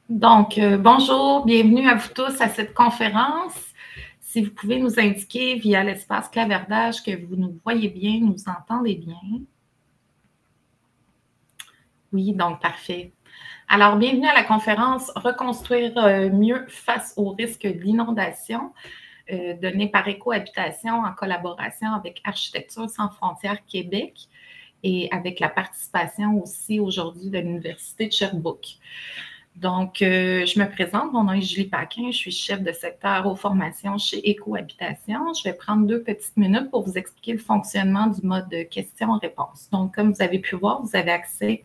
Bonjour, bienvenue à vous tous à cette conférence. Si vous pouvez nous indiquer via l'espace clavardage que vous nous voyez bien, nous entendez bien. Oui, donc parfait. Alors, bienvenue à la conférence « Reconstruire mieux face au risque d'inondation » donnée par Écohabitation en collaboration avec Architecture sans frontières Québec et avec la participation aussi aujourd'hui de l'Université de Sherbrooke. Donc, je me présente, mon nom est Julie Paquin, je suis chef de secteur aux formations chez Écohabitation. Je vais prendre 2 petites minutes pour vous expliquer le fonctionnement du mode questions-réponses. Donc, comme vous avez pu voir, vous avez accès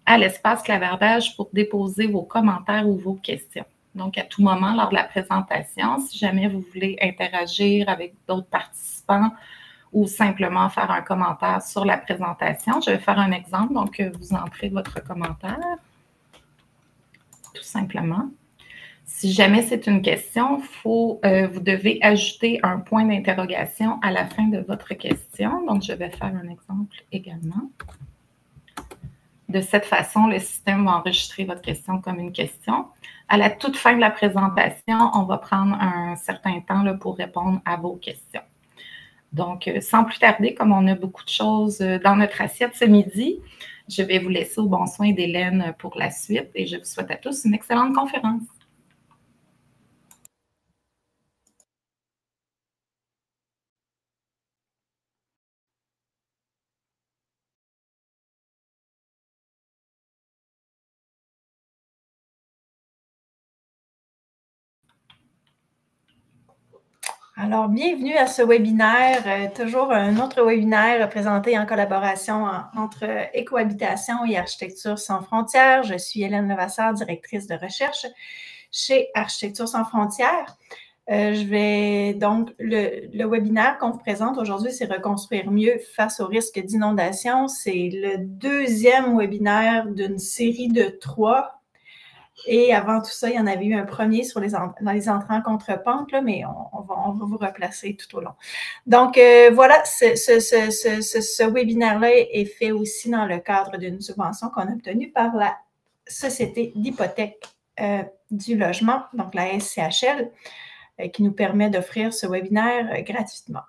à l'espace clavardage pour déposer vos commentaires ou vos questions. Donc, à tout moment, lors de la présentation, si jamais vous voulez interagir avec d'autres participants ou simplement faire un commentaire sur la présentation, je vais faire un exemple. Donc, vous entrez votre commentaire, tout simplement. Si jamais c'est une question, vous devez ajouter un point d'interrogation à la fin de votre question. Donc, je vais faire un exemple également. De cette façon, le système va enregistrer votre question comme une question. À la toute fin de la présentation, on va prendre un certain temps là, pour répondre à vos questions. Donc, sans plus tarder, comme on a beaucoup de choses dans notre assiette ce midi, je vais vous laisser au bon soin d'Hélène pour la suite et je vous souhaite à tous une excellente conférence. Alors, bienvenue à ce webinaire, toujours un autre webinaire présenté en collaboration entre Écohabitation et Architecture sans frontières. Je suis Hélène Levasseur, directrice de recherche chez Architecture sans frontières. Le webinaire qu'on vous présente aujourd'hui, c'est Reconstruire mieux face au risque d'inondation. C'est le 2e webinaire d'une série de 3. Et avant tout ça, il y en avait eu un premier dans les entrées en contre-pente, là, mais on va vous replacer tout au long. Donc, voilà, ce webinaire-là est fait aussi dans le cadre d'une subvention qu'on a obtenue par la Société d'hypothèque du logement, donc la SCHL, qui nous permet d'offrir ce webinaire gratuitement.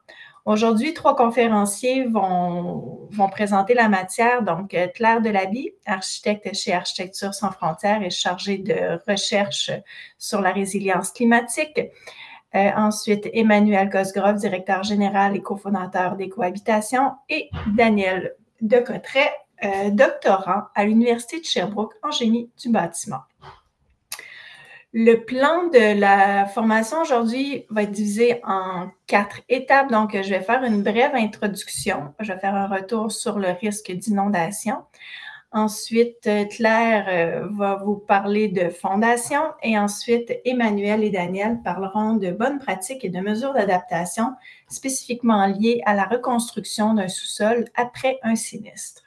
Aujourd'hui, 3 conférenciers vont présenter la matière. Donc, Claire Delaby, architecte chez Architecture sans frontières et chargée de recherche sur la résilience climatique. Ensuite, Emmanuel Cosgrove, directeur général et cofondateur d'Écohabitation. Et Daniel Decottret, doctorant à l'Université de Sherbrooke en génie du bâtiment. Le plan de la formation aujourd'hui va être divisé en 4 étapes. Donc, je vais faire une brève introduction. Je vais faire un retour sur le risque d'inondation. Ensuite, Claire va vous parler de fondation et ensuite, Emmanuel et Daniel parleront de bonnes pratiques et de mesures d'adaptation spécifiquement liées à la reconstruction d'un sous-sol après un sinistre.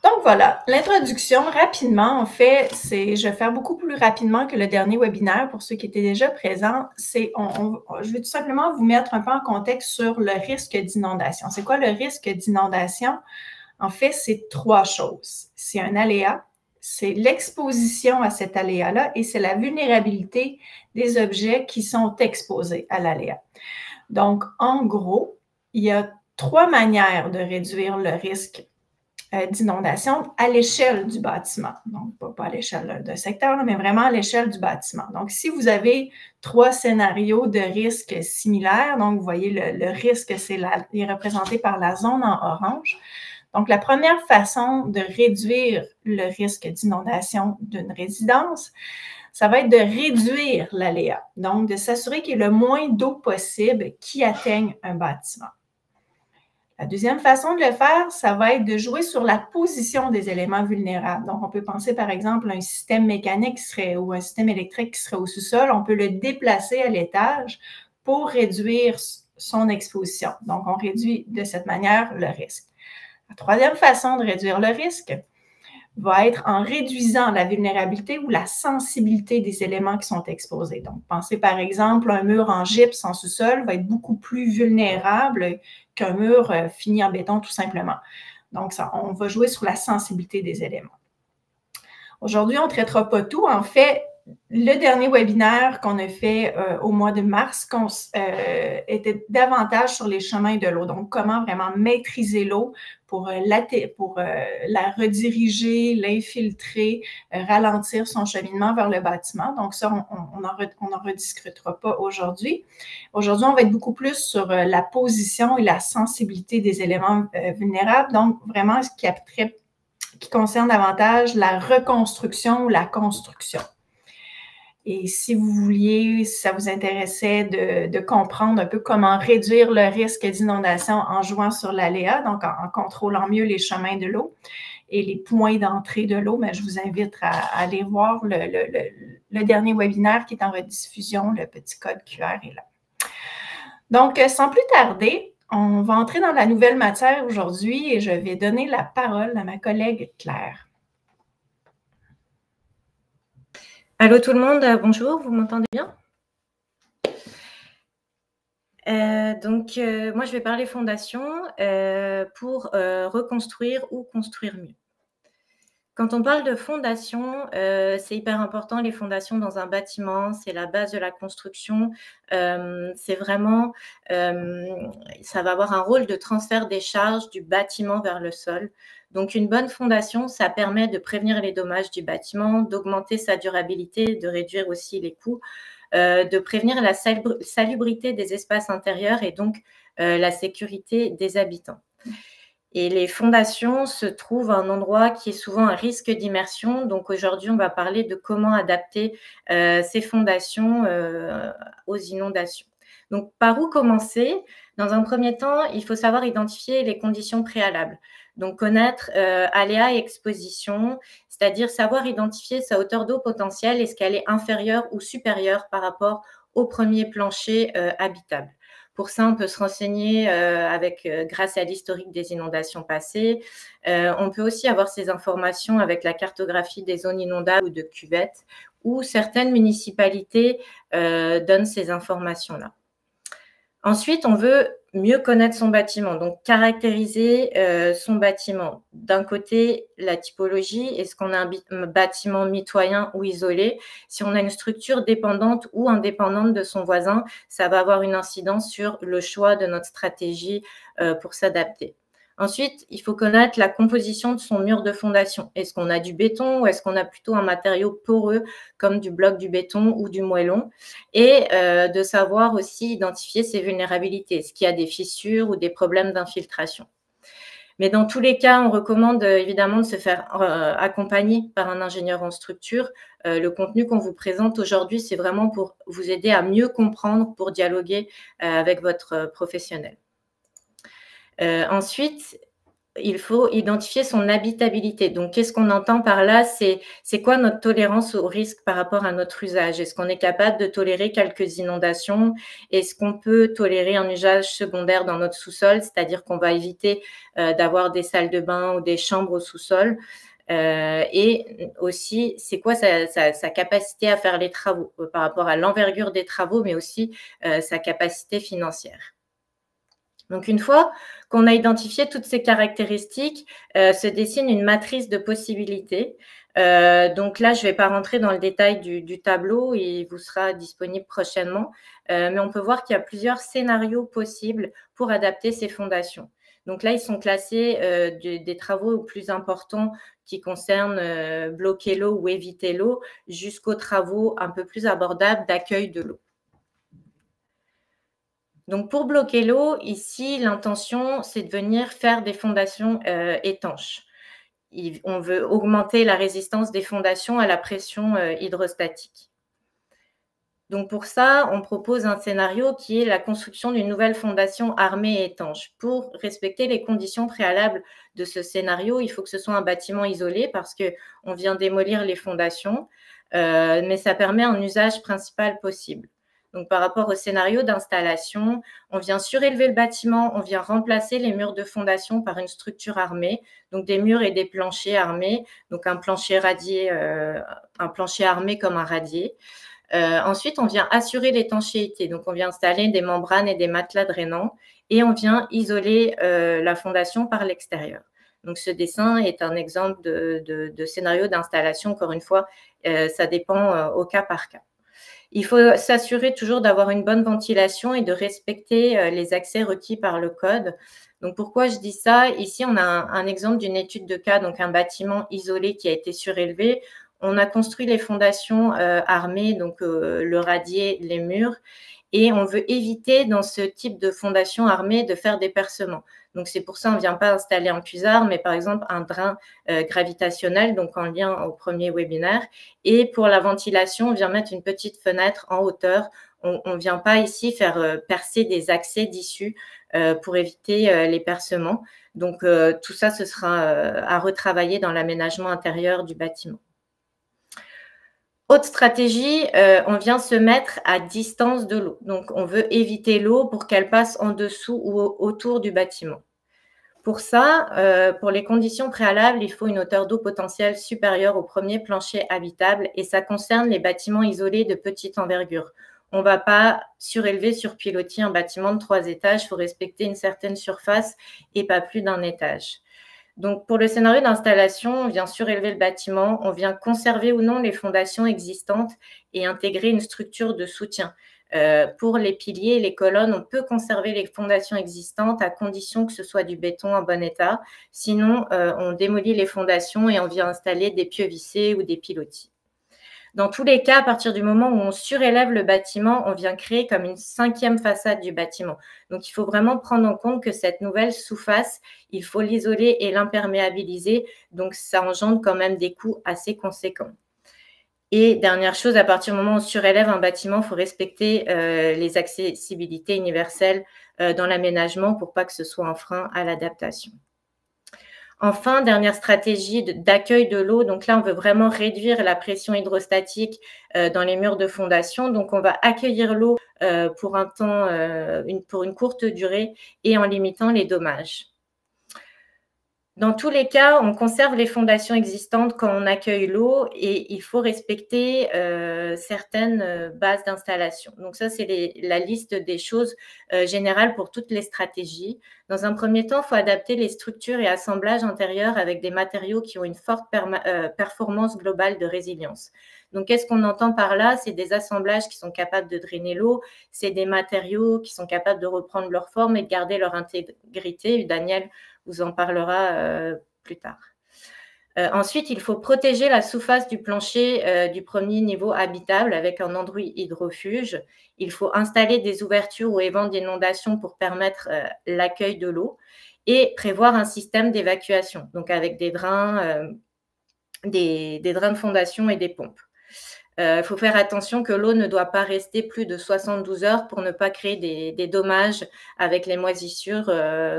Donc voilà, l'introduction, rapidement, en fait, je vais faire beaucoup plus rapidement que le dernier webinaire pour ceux qui étaient déjà présents. Je vais tout simplement vous mettre un peu en contexte sur le risque d'inondation. C'est quoi le risque d'inondation? En fait, c'est 3 choses. C'est un aléa, c'est l'exposition à cet aléa-là et c'est la vulnérabilité des objets qui sont exposés à l'aléa. Donc, en gros, il y a 3 manières de réduire le risque d'inondation à l'échelle du bâtiment. Donc, pas à l'échelle d'un secteur, mais vraiment à l'échelle du bâtiment. Donc, si vous avez 3 scénarios de risque similaires, donc vous voyez le risque, il est représenté par la zone en orange. Donc, la première façon de réduire le risque d'inondation d'une résidence, ça va être de réduire l'aléa. Donc, de s'assurer qu'il y ait le moins d'eau possible qui atteigne un bâtiment. La deuxième façon de le faire, ça va être de jouer sur la position des éléments vulnérables. Donc, on peut penser par exemple à un système mécanique ou un système électrique qui serait au sous-sol. On peut le déplacer à l'étage pour réduire son exposition. Donc, on réduit de cette manière le risque. La troisième façon de réduire le risque va être en réduisant la vulnérabilité ou la sensibilité des éléments qui sont exposés. Donc, pensez par exemple, un mur en gypse en sous-sol va être beaucoup plus vulnérable qu'un mur fini en béton tout simplement. Donc, on va jouer sur la sensibilité des éléments. Aujourd'hui, on ne traitera pas tout. En fait, le dernier webinaire qu'on a fait au mois de mars était davantage sur les chemins de l'eau. Donc, comment vraiment maîtriser l'eau pour la rediriger, l'infiltrer, ralentir son cheminement vers le bâtiment. Donc, ça, on n'en rediscutera pas aujourd'hui. Aujourd'hui, on va être beaucoup plus sur la position et la sensibilité des éléments vulnérables. Donc, vraiment, ce qui concerne davantage la reconstruction ou la construction. Et si vous vouliez, si ça vous intéressait de comprendre un peu comment réduire le risque d'inondation en jouant sur l'aléa, donc en contrôlant mieux les chemins de l'eau et les points d'entrée de l'eau, mais je vous invite à aller voir le dernier webinaire qui est en rediffusion. Le petit code QR est là. Donc, sans plus tarder, on va entrer dans la nouvelle matière aujourd'hui et je vais donner la parole à ma collègue Claire. Allô tout le monde, bonjour, vous m'entendez bien? Moi je vais parler fondations pour reconstruire ou construire mieux. Quand on parle de fondations, c'est hyper important, les fondations dans un bâtiment, c'est la base de la construction. C'est vraiment, ça va avoir un rôle de transfert des charges du bâtiment vers le sol. Donc, une bonne fondation, ça permet de prévenir les dommages du bâtiment, d'augmenter sa durabilité, de réduire aussi les coûts, de prévenir la salubrité des espaces intérieurs et donc la sécurité des habitants. Et les fondations se trouvent à un endroit qui est souvent un risque d'immersion. Donc aujourd'hui, on va parler de comment adapter ces fondations aux inondations. Donc par où commencer? Dans un premier temps, il faut savoir identifier les conditions préalables. Donc connaître aléas et exposition, c'est-à-dire savoir identifier sa hauteur d'eau potentielle, est-ce qu'elle est inférieure ou supérieure par rapport au premier plancher habitable. Pour ça, on peut se renseigner grâce à l'historique des inondations passées. On peut aussi avoir ces informations avec la cartographie des zones inondables ou de cuvettes, où certaines municipalités donnent ces informations-là. Ensuite, on veut mieux connaître son bâtiment, donc caractériser son bâtiment. D'un côté, la typologie, est-ce qu'on a un bâtiment mitoyen ou isolé? Si on a une structure dépendante ou indépendante de son voisin, ça va avoir une incidence sur le choix de notre stratégie pour s'adapter. Ensuite, il faut connaître la composition de son mur de fondation. Est-ce qu'on a du béton ou est-ce qu'on a plutôt un matériau poreux comme du bloc du béton ou du moellon? Et de savoir aussi identifier ses vulnérabilités. Est-ce qu'il y a des fissures ou des problèmes d'infiltration? Mais dans tous les cas, on recommande évidemment de se faire accompagner par un ingénieur en structure. Le contenu qu'on vous présente aujourd'hui, c'est vraiment pour vous aider à mieux comprendre, pour dialoguer avec votre professionnel. Ensuite, il faut identifier son habitabilité. Donc, qu'est-ce qu'on entend par là? C'est quoi notre tolérance au risque par rapport à notre usage? Est-ce qu'on est capable de tolérer quelques inondations? Est-ce qu'on peut tolérer un usage secondaire dans notre sous-sol? C'est-à-dire qu'on va éviter d'avoir des salles de bain ou des chambres au sous-sol. Et aussi, c'est quoi sa capacité à faire les travaux par rapport à l'envergure des travaux, mais aussi sa capacité financière. Donc, une fois qu'on a identifié toutes ces caractéristiques, se dessine une matrice de possibilités. Donc là, je ne vais pas rentrer dans le détail du tableau, il vous sera disponible prochainement, mais on peut voir qu'il y a plusieurs scénarios possibles pour adapter ces fondations. Donc là, ils sont classés des travaux plus importants qui concernent bloquer l'eau ou éviter l'eau, jusqu'aux travaux un peu plus abordables d'accueil de l'eau. Donc, pour bloquer l'eau, ici, l'intention, c'est de venir faire des fondations étanches. On veut augmenter la résistance des fondations à la pression hydrostatique. Donc, pour ça, on propose un scénario qui est la construction d'une nouvelle fondation armée et étanche. Pour respecter les conditions préalables de ce scénario, il faut que ce soit un bâtiment isolé parce qu'on vient démolir les fondations, mais ça permet un usage principal possible. Donc, par rapport au scénario d'installation, on vient surélever le bâtiment, on vient remplacer les murs de fondation par une structure armée, donc des murs et des planchers armés, donc un plancher armé comme un radier. Ensuite, on vient assurer l'étanchéité, donc on vient installer des membranes et des matelas drainants et on vient isoler la fondation par l'extérieur. Donc, ce dessin est un exemple de scénario d'installation. Encore une fois, ça dépend au cas par cas. Il faut s'assurer toujours d'avoir une bonne ventilation et de respecter les accès requis par le code. Donc, pourquoi je dis ça? Ici, on a un exemple d'une étude de cas, donc un bâtiment isolé qui a été surélevé. On a construit les fondations armées, donc le radier, les murs, et on veut éviter dans ce type de fondation armée de faire des percements. Donc, c'est pour ça qu'on ne vient pas installer un puisard, mais par exemple un drain gravitationnel, donc en lien au premier webinaire. Et pour la ventilation, on vient mettre une petite fenêtre en hauteur. On ne vient pas ici faire percer des accès d'issue pour éviter les percements. Donc, tout ça, ce sera à retravailler dans l'aménagement intérieur du bâtiment. Autre stratégie, on vient se mettre à distance de l'eau. Donc, on veut éviter l'eau pour qu'elle passe en dessous ou autour du bâtiment. Pour ça, pour les conditions préalables, il faut une hauteur d'eau potentielle supérieure au premier plancher habitable et ça concerne les bâtiments isolés de petite envergure. On ne va pas surélever, surpiloter un bâtiment de 3 étages, il faut respecter une certaine surface et pas plus d'un étage. Donc, pour le scénario d'installation, on vient surélever le bâtiment, on vient conserver ou non les fondations existantes et intégrer une structure de soutien. Pour les piliers et les colonnes, on peut conserver les fondations existantes à condition que ce soit du béton en bon état. Sinon, on démolit les fondations et on vient installer des pieux vissés ou des pilotis. Dans tous les cas, à partir du moment où on surélève le bâtiment, on vient créer comme une 5e façade du bâtiment. Donc, il faut vraiment prendre en compte que cette nouvelle sous-face, il faut l'isoler et l'imperméabiliser. Donc, ça engendre quand même des coûts assez conséquents. Et dernière chose, à partir du moment où on surélève un bâtiment, il faut respecter les accessibilités universelles dans l'aménagement pour pas que ce soit un frein à l'adaptation. Enfin, dernière stratégie d'accueil de l'eau. Donc là, on veut vraiment réduire la pression hydrostatique dans les murs de fondation. Donc, on va accueillir l'eau pour un temps, pour une courte durée et en limitant les dommages. Dans tous les cas, on conserve les fondations existantes quand on accueille l'eau et il faut respecter certaines bases d'installation. Donc ça, c'est la liste des choses générales pour toutes les stratégies. Dans un premier temps, il faut adapter les structures et assemblages intérieurs avec des matériaux qui ont une forte performance globale de résilience. Donc, qu'est-ce qu'on entend par là? C'est des assemblages qui sont capables de drainer l'eau, c'est des matériaux qui sont capables de reprendre leur forme et de garder leur intégrité. Daniel vous en parlera plus tard. Ensuite, il faut protéger la sous-face du plancher du premier niveau habitable avec un enduit hydrofuge. Il faut installer des ouvertures ou évents d'inondation pour permettre l'accueil de l'eau et prévoir un système d'évacuation, donc avec des drains de fondation et des pompes. Il faut faire attention que l'eau ne doit pas rester plus de 72 heures pour ne pas créer des dommages avec les moisissures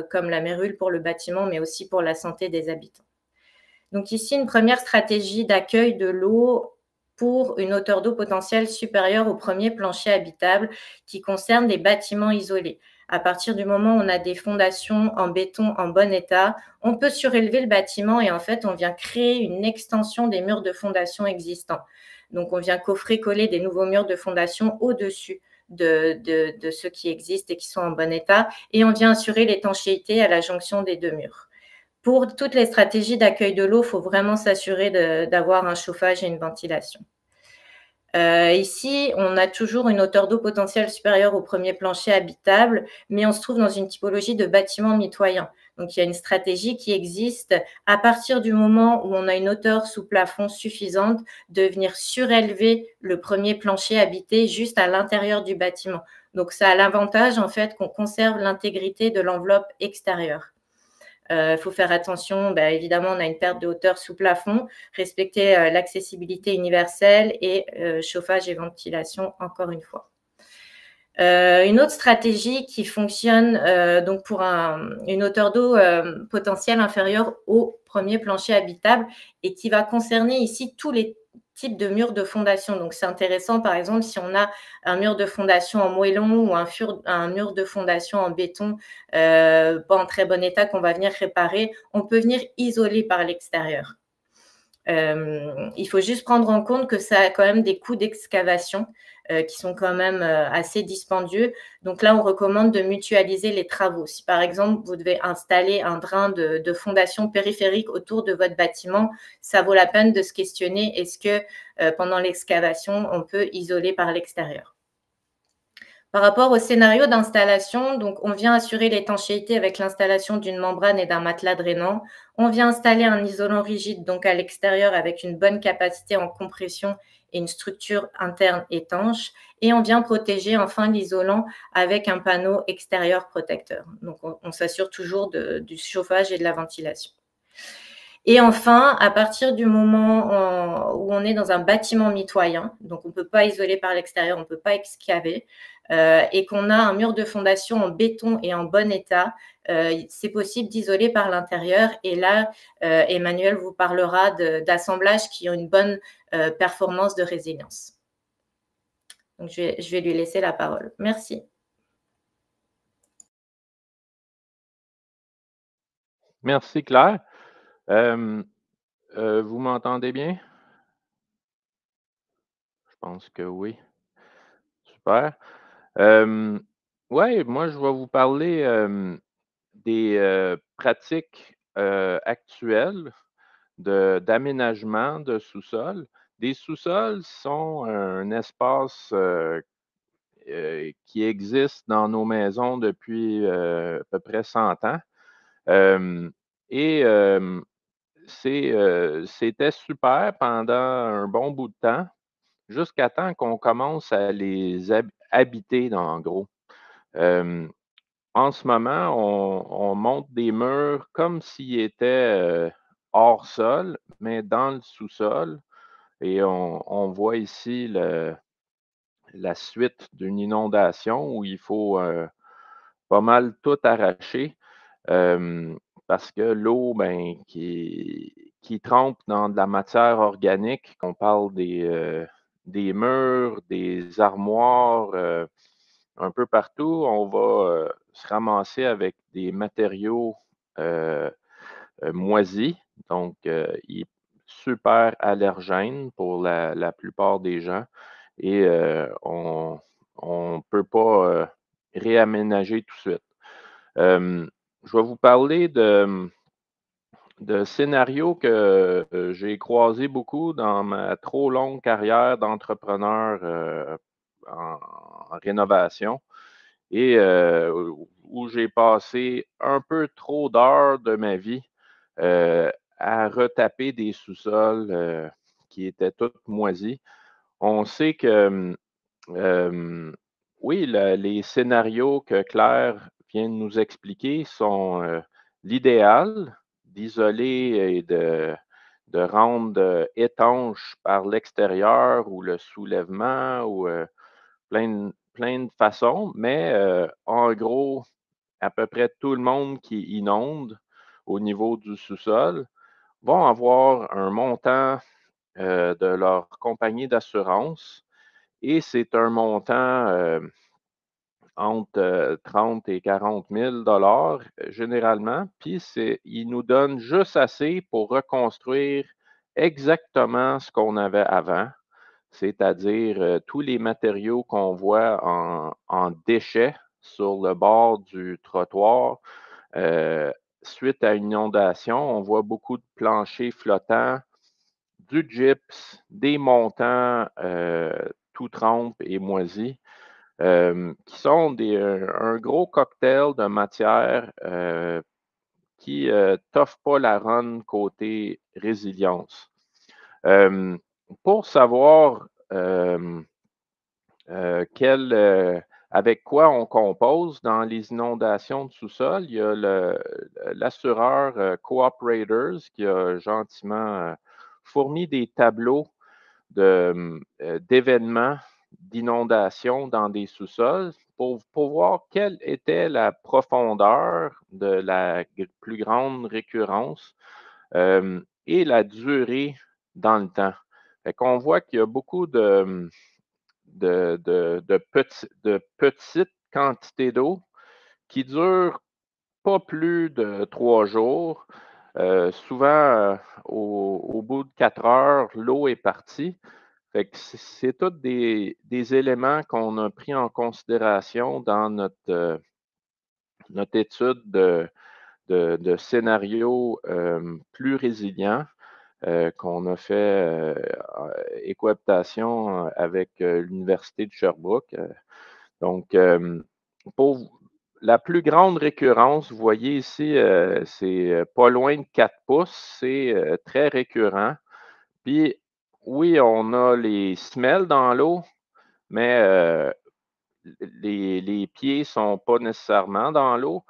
comme la mérule pour le bâtiment, mais aussi pour la santé des habitants. Donc ici, une première stratégie d'accueil de l'eau pour une hauteur d'eau potentielle supérieure au premier plancher habitable qui concerne les bâtiments isolés. À partir du moment où on a des fondations en béton en bon état, on peut surélever le bâtiment et en fait, on vient créer une extension des murs de fondation existants. Donc, on vient coffrer-coller des nouveaux murs de fondation au-dessus de ceux qui existent et qui sont en bon état et on vient assurer l'étanchéité à la jonction des 2 murs. Pour toutes les stratégies d'accueil de l'eau, il faut vraiment s'assurer d'avoir un chauffage et une ventilation. Ici, on a toujours une hauteur d'eau potentielle supérieure au premier plancher habitable, mais on se trouve dans une typologie de bâtiment mitoyen. Donc, il y a une stratégie qui existe à partir du moment où on a une hauteur sous plafond suffisante de venir surélever le premier plancher habité juste à l'intérieur du bâtiment. Donc, ça a l'avantage, en fait, qu'on conserve l'intégrité de l'enveloppe extérieure. Il faut faire attention, évidemment, on a une perte de hauteur sous plafond, respecter l'accessibilité universelle et chauffage et ventilation, encore une fois. Une autre stratégie qui fonctionne donc pour une hauteur d'eau potentielle inférieure au premier plancher habitable et qui va concerner ici tous les types de murs de fondation. Donc, c'est intéressant, par exemple, si on a un mur de fondation en moellon ou un mur de fondation en béton pas en très bon état qu'on va venir réparer, on peut venir isoler par l'extérieur. Il faut juste prendre en compte que ça a quand même des coûts d'excavation qui sont quand même assez dispendieux. Donc là, on recommande de mutualiser les travaux. Si par exemple, vous devez installer un drain de fondation périphérique autour de votre bâtiment, ça vaut la peine de se questionner, est-ce que pendant l'excavation, on peut isoler par l'extérieur? Par rapport au scénario d'installation, donc on vient assurer l'étanchéité avec l'installation d'une membrane et d'un matelas drainant. On vient installer un isolant rigide donc à l'extérieur avec une bonne capacité en compression et une structure interne étanche. Et on vient protéger enfin l'isolant avec un panneau extérieur protecteur. Donc on s'assure toujours du chauffage et de la ventilation. Et enfin, à partir du moment où on est dans un bâtiment mitoyen, donc on ne peut pas isoler par l'extérieur, on ne peut pas excaver, et qu'on a un mur de fondation en béton et en bon état, c'est possible d'isoler par l'intérieur. Et là, Emmanuel vous parlera d'assemblages qui ont une bonne performance de résilience. Donc, je vais lui laisser la parole. Merci. Merci, Claire. Vous m'entendez bien? Je pense que oui. Super. Ouais, moi, je vais vous parler des pratiques actuelles d'aménagement de sous-sol. Des sous-sols sont un espace qui existe dans nos maisons depuis à peu près 100 ans. Et c'était super pendant un bon bout de temps, jusqu'à temps qu'on commence à les habiter, en gros. En ce moment, on monte des murs comme s'ils étaient hors sol, mais dans le sous-sol. Et on voit ici la suite d'une inondation où il faut pas mal tout arracher. Parce que l'eau, ben, qui trempe dans de la matière organique, qu'on parle des murs, des armoires, un peu partout, on va se ramasser avec des matériaux moisis. Donc, il est super allergène pour la plupart des gens et on ne peut pas réaménager tout de suite. Je vais vous parler de scénarios que j'ai croisés beaucoup dans ma trop longue carrière d'entrepreneur en rénovation et où j'ai passé un peu trop d'heures de ma vie à retaper des sous-sols qui étaient tous moisis. On sait que oui, les scénarios que Claire vient de nous expliquer sont l'idéal d'isoler et de rendre étanche par l'extérieur ou le soulèvement ou plein de façons, mais en gros, à peu près tout le monde qui inonde au niveau du sous-sol vont avoir un montant de leur compagnie d'assurance et c'est un montant entre 30 et 40 000 généralement. Puis ils nous donnent juste assez pour reconstruire exactement ce qu'on avait avant, c'est-à-dire tous les matériaux qu'on voit en déchets sur le bord du trottoir. Suite à une inondation, on voit beaucoup de planchers flottants, du gypse, des montants tout trempes et moisis, qui sont un gros cocktail de matières qui t'offre pas la run côté résilience. Pour savoir avec quoi on compose dans les inondations de sous-sol, il y a l'assureur Cooperators qui a gentiment fourni des tableaux d'événements d'inondations dans des sous-sols pour voir quelle était la profondeur de la plus grande récurrence et la durée dans le temps. Fait qu'on voit qu'il y a beaucoup de petites quantités d'eau qui durent pas plus de 3 jours, souvent, au bout de 4 heures, l'eau est partie. Fait que c'est tous des éléments qu'on a pris en considération dans notre étude de scénarios plus résilients qu'on a fait écohabitation avec l'Université de Sherbrooke. Donc, pour la plus grande récurrence, vous voyez ici, c'est pas loin de 4 pouces, c'est très récurrent. Puis, oui, on a les semelles dans l'eau, mais les pieds ne sont pas nécessairement dans l'eau.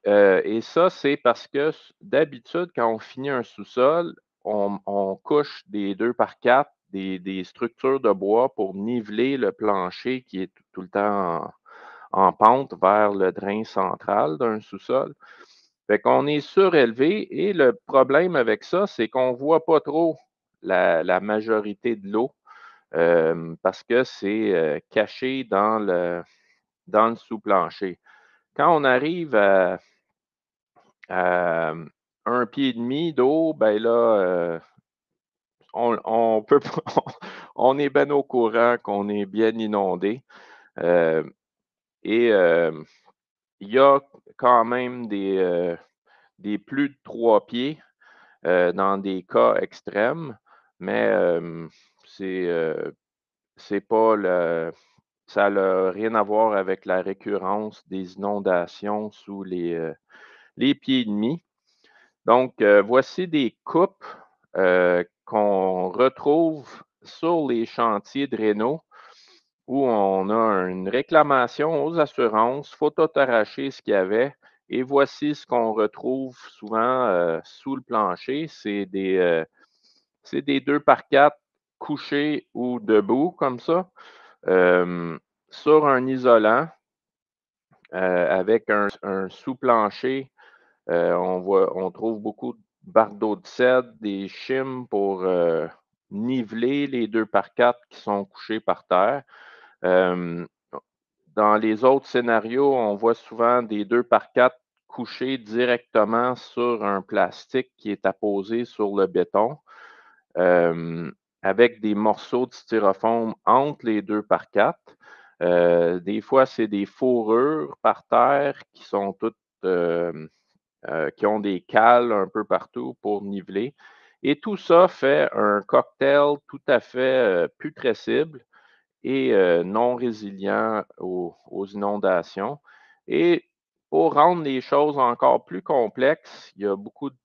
Et ça, c'est parce que d'habitude, quand on finit un sous-sol, on couche des 2 par 4, des structures de bois pour niveler le plancher qui est tout le temps en pente vers le drain central d'un sous-sol. Fait qu'on est surélevé et le problème avec ça, c'est qu'on ne voit pas trop la majorité de l'eau parce que c'est caché dans le sous-plancher. Quand on arrive à 1,5 pied d'eau, ben là, on peut pas, on est bien au courant qu'on est bien inondé. Et il y a quand même des plus de 3 pieds dans des cas extrêmes, mais c'est pas ça n'a rien à voir avec la récurrence des inondations sous les pieds et demi. Donc, voici des coupes qu'on retrouve sur les chantiers de réno où on a une réclamation aux assurances, il faut tout arracher ce qu'il y avait. Et voici ce qu'on retrouve souvent sous le plancher. C'est des 2 par 4 couchés ou debout comme ça, sur un isolant avec un sous-plancher. On trouve beaucoup de bardeaux de cèdre, des chimes pour niveler les 2 par 4 qui sont couchés par terre. Dans les autres scénarios, on voit souvent des 2 par 4 couchés directement sur un plastique qui est apposé sur le béton, avec des morceaux de styrofoam entre les 2 par 4. Des fois, c'est des fourrures par terre qui sont toutes qui ont des cales un peu partout pour niveler. Et tout ça fait un cocktail tout à fait putrescible et non résilient aux inondations. Et pour rendre les choses encore plus complexes, il y a beaucoup de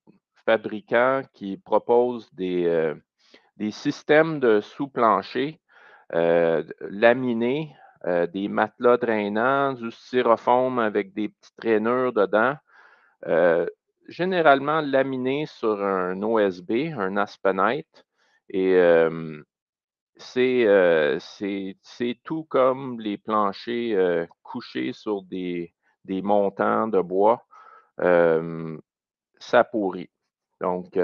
fabricants qui proposent des systèmes de sous-plancher laminés, des matelas drainants, du styrofoam avec des petites rainures dedans. Généralement laminé sur un OSB, un Aspenite, et c'est tout comme les planchers couchés sur des montants de bois. Ça pourrit. Donc,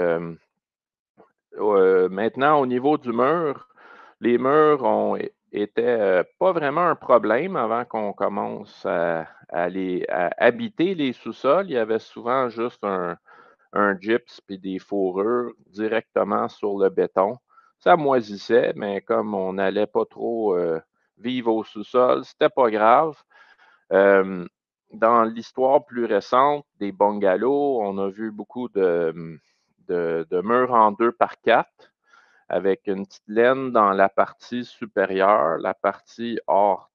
maintenant, au niveau du mur, les murs étaient pas vraiment un problème avant qu'on commence à habiter les sous-sols. Il y avait souvent juste un gyps puis des fourrures directement sur le béton. Ça moisissait, mais comme on n'allait pas trop vivre au sous-sol, c'était pas grave. Dans l'histoire plus récente des bungalows, on a vu beaucoup de murs en 2 par 4 avec une petite laine dans la partie supérieure, la partie hors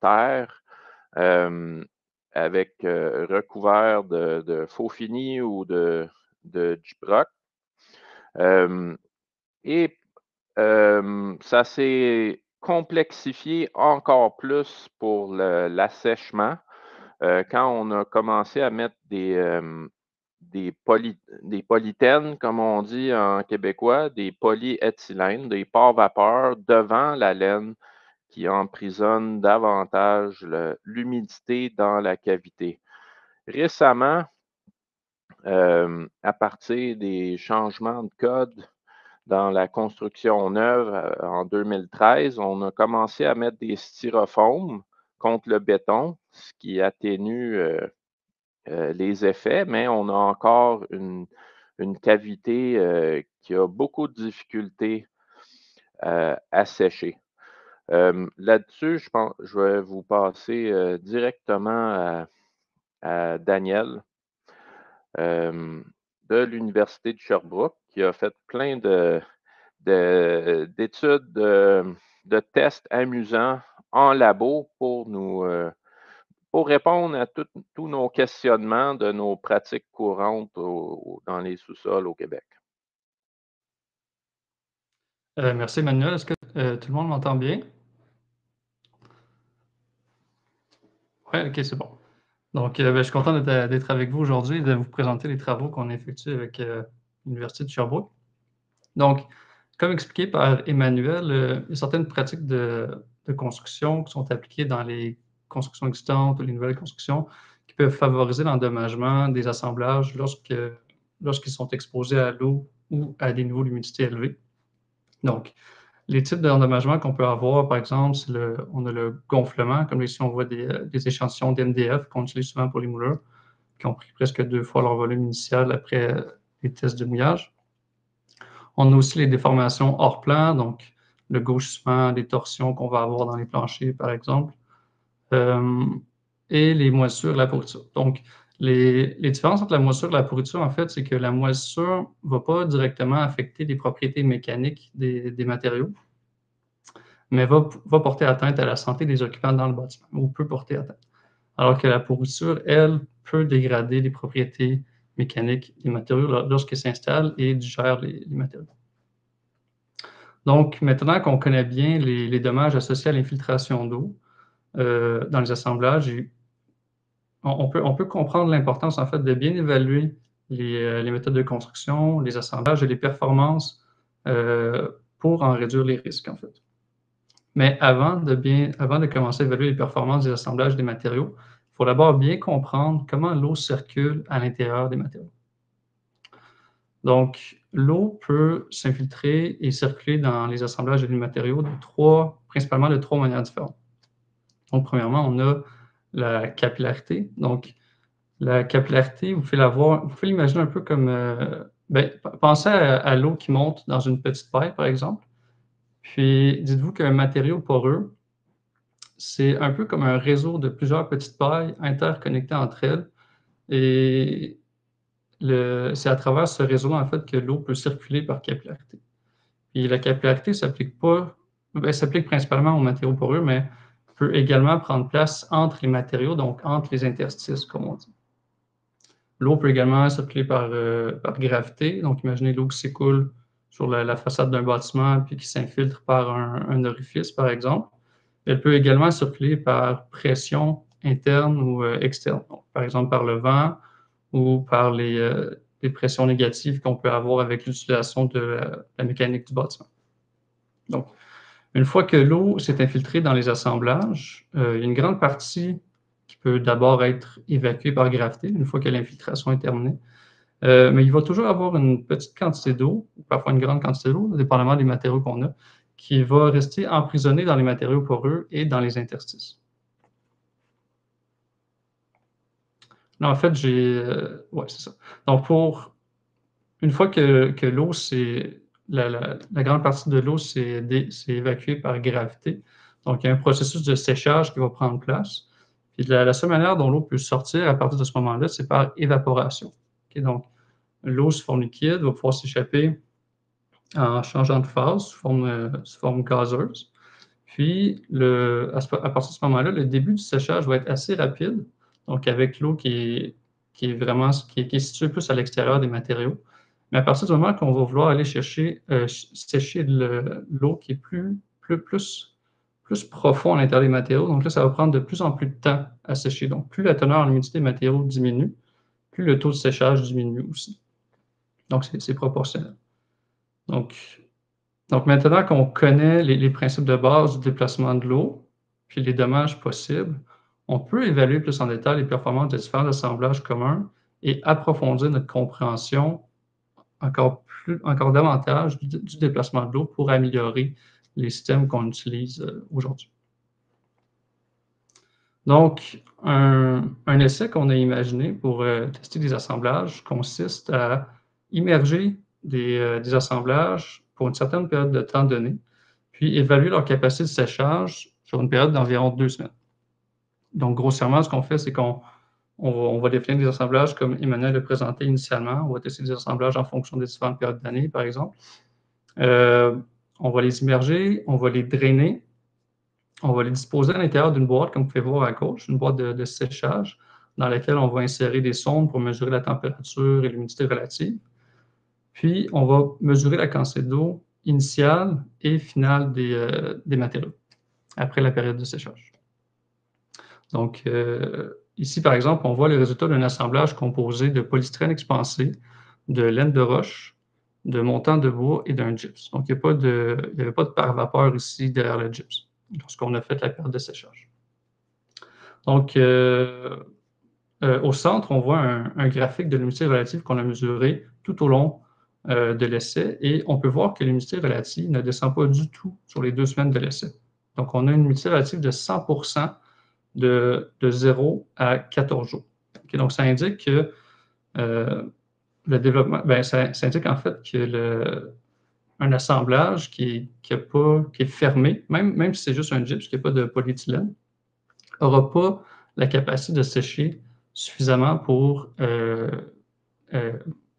terre, avec recouvert de faux fini ou de gyproc. Et ça s'est complexifié encore plus pour l'assèchement quand on a commencé à mettre des polythènes, comme on dit en québécois, des polyéthylènes, des pores vapeur devant la laine qui emprisonne davantage l'humidité dans la cavité. Récemment, à partir des changements de code dans la construction neuve en 2013, on a commencé à mettre des styrofoams contre le béton, ce qui atténue les effets, mais on a encore une cavité qui a beaucoup de difficultés à sécher. Là-dessus, je vais vous passer directement à Daniel de l'Université de Sherbrooke, qui a fait plein d'études, de tests amusants en labo pour répondre à tous nos questionnements de nos pratiques courantes dans les sous-sols au Québec. Merci, Emmanuel. Est-ce que tout le monde m'entend bien? Oui, OK, c'est bon. Donc, je suis content d'être avec vous aujourd'hui et de vous présenter les travaux qu'on a effectués avec l'Université de Sherbrooke. Donc, comme expliqué par Emmanuel, il y a certaines pratiques de construction qui sont appliquées dans les constructions existantes ou les nouvelles constructions qui peuvent favoriser l'endommagement des assemblages lorsqu'ils sont exposés à l'eau ou à des niveaux d'humidité élevés. Donc, les types d'endommagement qu'on peut avoir, par exemple, on a le gonflement, comme ici on voit des échantillons d'MDF qu'on utilise souvent pour les mouleurs, qui ont pris presque 2 fois leur volume initial après les tests de mouillage. On a aussi les déformations hors plan, donc le gauchissement, les torsions qu'on va avoir dans les planchers, par exemple, et les moisissures, la pourriture. Donc, les différences entre la moisissure et la pourriture, en fait, c'est que la moisissure ne va pas directement affecter les propriétés mécaniques des matériaux, mais va porter atteinte à la santé des occupants dans le bâtiment, ou peut porter atteinte. Alors que la pourriture, elle, peut dégrader les propriétés mécaniques des matériaux lorsqu'ils s'installent et digèrent les matériaux. Donc, maintenant qu'on connaît bien les dommages associés à l'infiltration d'eau dans les assemblages, on peut comprendre l'importance, en fait, de bien évaluer les méthodes de construction, les assemblages et les performances pour en réduire les risques, en fait. Mais avant de commencer à évaluer les performances des assemblages des matériaux, il faut d'abord bien comprendre comment l'eau circule à l'intérieur des matériaux. Donc, l'eau peut s'infiltrer et circuler dans les assemblages des matériaux principalement de 3 manières différentes. Donc, premièrement, on a la capillarité. Donc, la capillarité, vous pouvez l'imaginer un peu comme, pensez à l'eau qui monte dans une petite paille, par exemple. Puis, dites-vous qu'un matériau poreux, c'est un peu comme un réseau de plusieurs petites pailles interconnectées entre elles. Et c'est à travers ce réseau-là, en fait, que l'eau peut circuler par capillarité. Et la capillarité s'applique principalement aux matériaux poreux, mais peut également prendre place entre les matériaux, donc entre les interstices, comme on dit. L'eau peut également circuler par gravité. Donc, imaginez l'eau qui s'écoule sur la façade d'un bâtiment puis qui s'infiltre par un orifice, par exemple. Elle peut également circuler par pression interne ou externe, donc, par exemple par le vent ou par les pressions négatives qu'on peut avoir avec l'utilisation de la mécanique du bâtiment. Donc, une fois que l'eau s'est infiltrée dans les assemblages, il y a une grande partie qui peut d'abord être évacuée par gravité, une fois que l'infiltration est terminée. Mais il va toujours avoir une petite quantité d'eau, ou parfois une grande quantité d'eau, dépendamment des matériaux qu'on a, qui va rester emprisonnée dans les matériaux poreux et dans les interstices. Là, en fait, ouais, c'est ça. Donc, une fois que l'eau, la grande partie de l'eau s'est évacuée par gravité, donc il y a un processus de séchage qui va prendre place. Puis la seule manière dont l'eau peut sortir à partir de ce moment-là, c'est par évaporation. Okay? Donc, l'eau sous forme liquide va pouvoir s'échapper en changeant de phase sous forme gazeuse. Puis, à partir de ce moment-là, le début du séchage va être assez rapide, donc avec l'eau qui est située plus à l'extérieur des matériaux. Mais à partir du moment qu'on va vouloir aller sécher l'eau qui est plus profond à l'intérieur des matériaux, donc là, ça va prendre de plus en plus de temps à sécher. Donc, plus la teneur en humidité des matériaux diminue, plus le taux de séchage diminue aussi. Donc, c'est proportionnel. Donc, maintenant qu'on connaît les principes de base du déplacement de l'eau, puis les dommages possibles, on peut évaluer plus en détail les performances des différents assemblages communs et approfondir notre compréhension encore davantage du déplacement de l'eau pour améliorer les systèmes qu'on utilise aujourd'hui. Donc, un essai qu'on a imaginé pour tester des assemblages consiste à immerger des assemblages pour une certaine période de temps donnée, puis évaluer leur capacité de séchage sur une période d'environ 2 semaines. Donc, grossièrement, ce qu'on fait, c'est qu'on va définir des assemblages comme Emmanuel l'a présenté initialement. On va tester des assemblages en fonction des différentes périodes d'année, par exemple. On va les immerger, on va les drainer, on va les disposer à l'intérieur d'une boîte, comme vous pouvez voir à gauche, une boîte de séchage, dans laquelle on va insérer des sondes pour mesurer la température et l'humidité relative. Puis, on va mesurer la quantité d'eau initiale et finale des matériaux après la période de séchage. Donc, ici, par exemple, on voit le résultat d'un assemblage composé de polystyrène expansé, de laine de roche, de montant de bois et d'un gyps. Donc, il n'y avait pas de pare-vapeur ici derrière le gyps lorsqu'on a fait la période de séchage. Donc, au centre, on voit un graphique de l'humidité relative qu'on a mesuré tout au long de l'essai et on peut voir que l'humidité relative ne descend pas du tout sur les 2 semaines de l'essai. Donc, on a une humidité relative de 100% de 0 à 14 jours. Okay, donc, ça indique que le développement, ça indique en fait que un assemblage qui est fermé, même si c'est juste un gyps, qui n'a pas de polyéthylène, n'aura pas la capacité de sécher suffisamment pour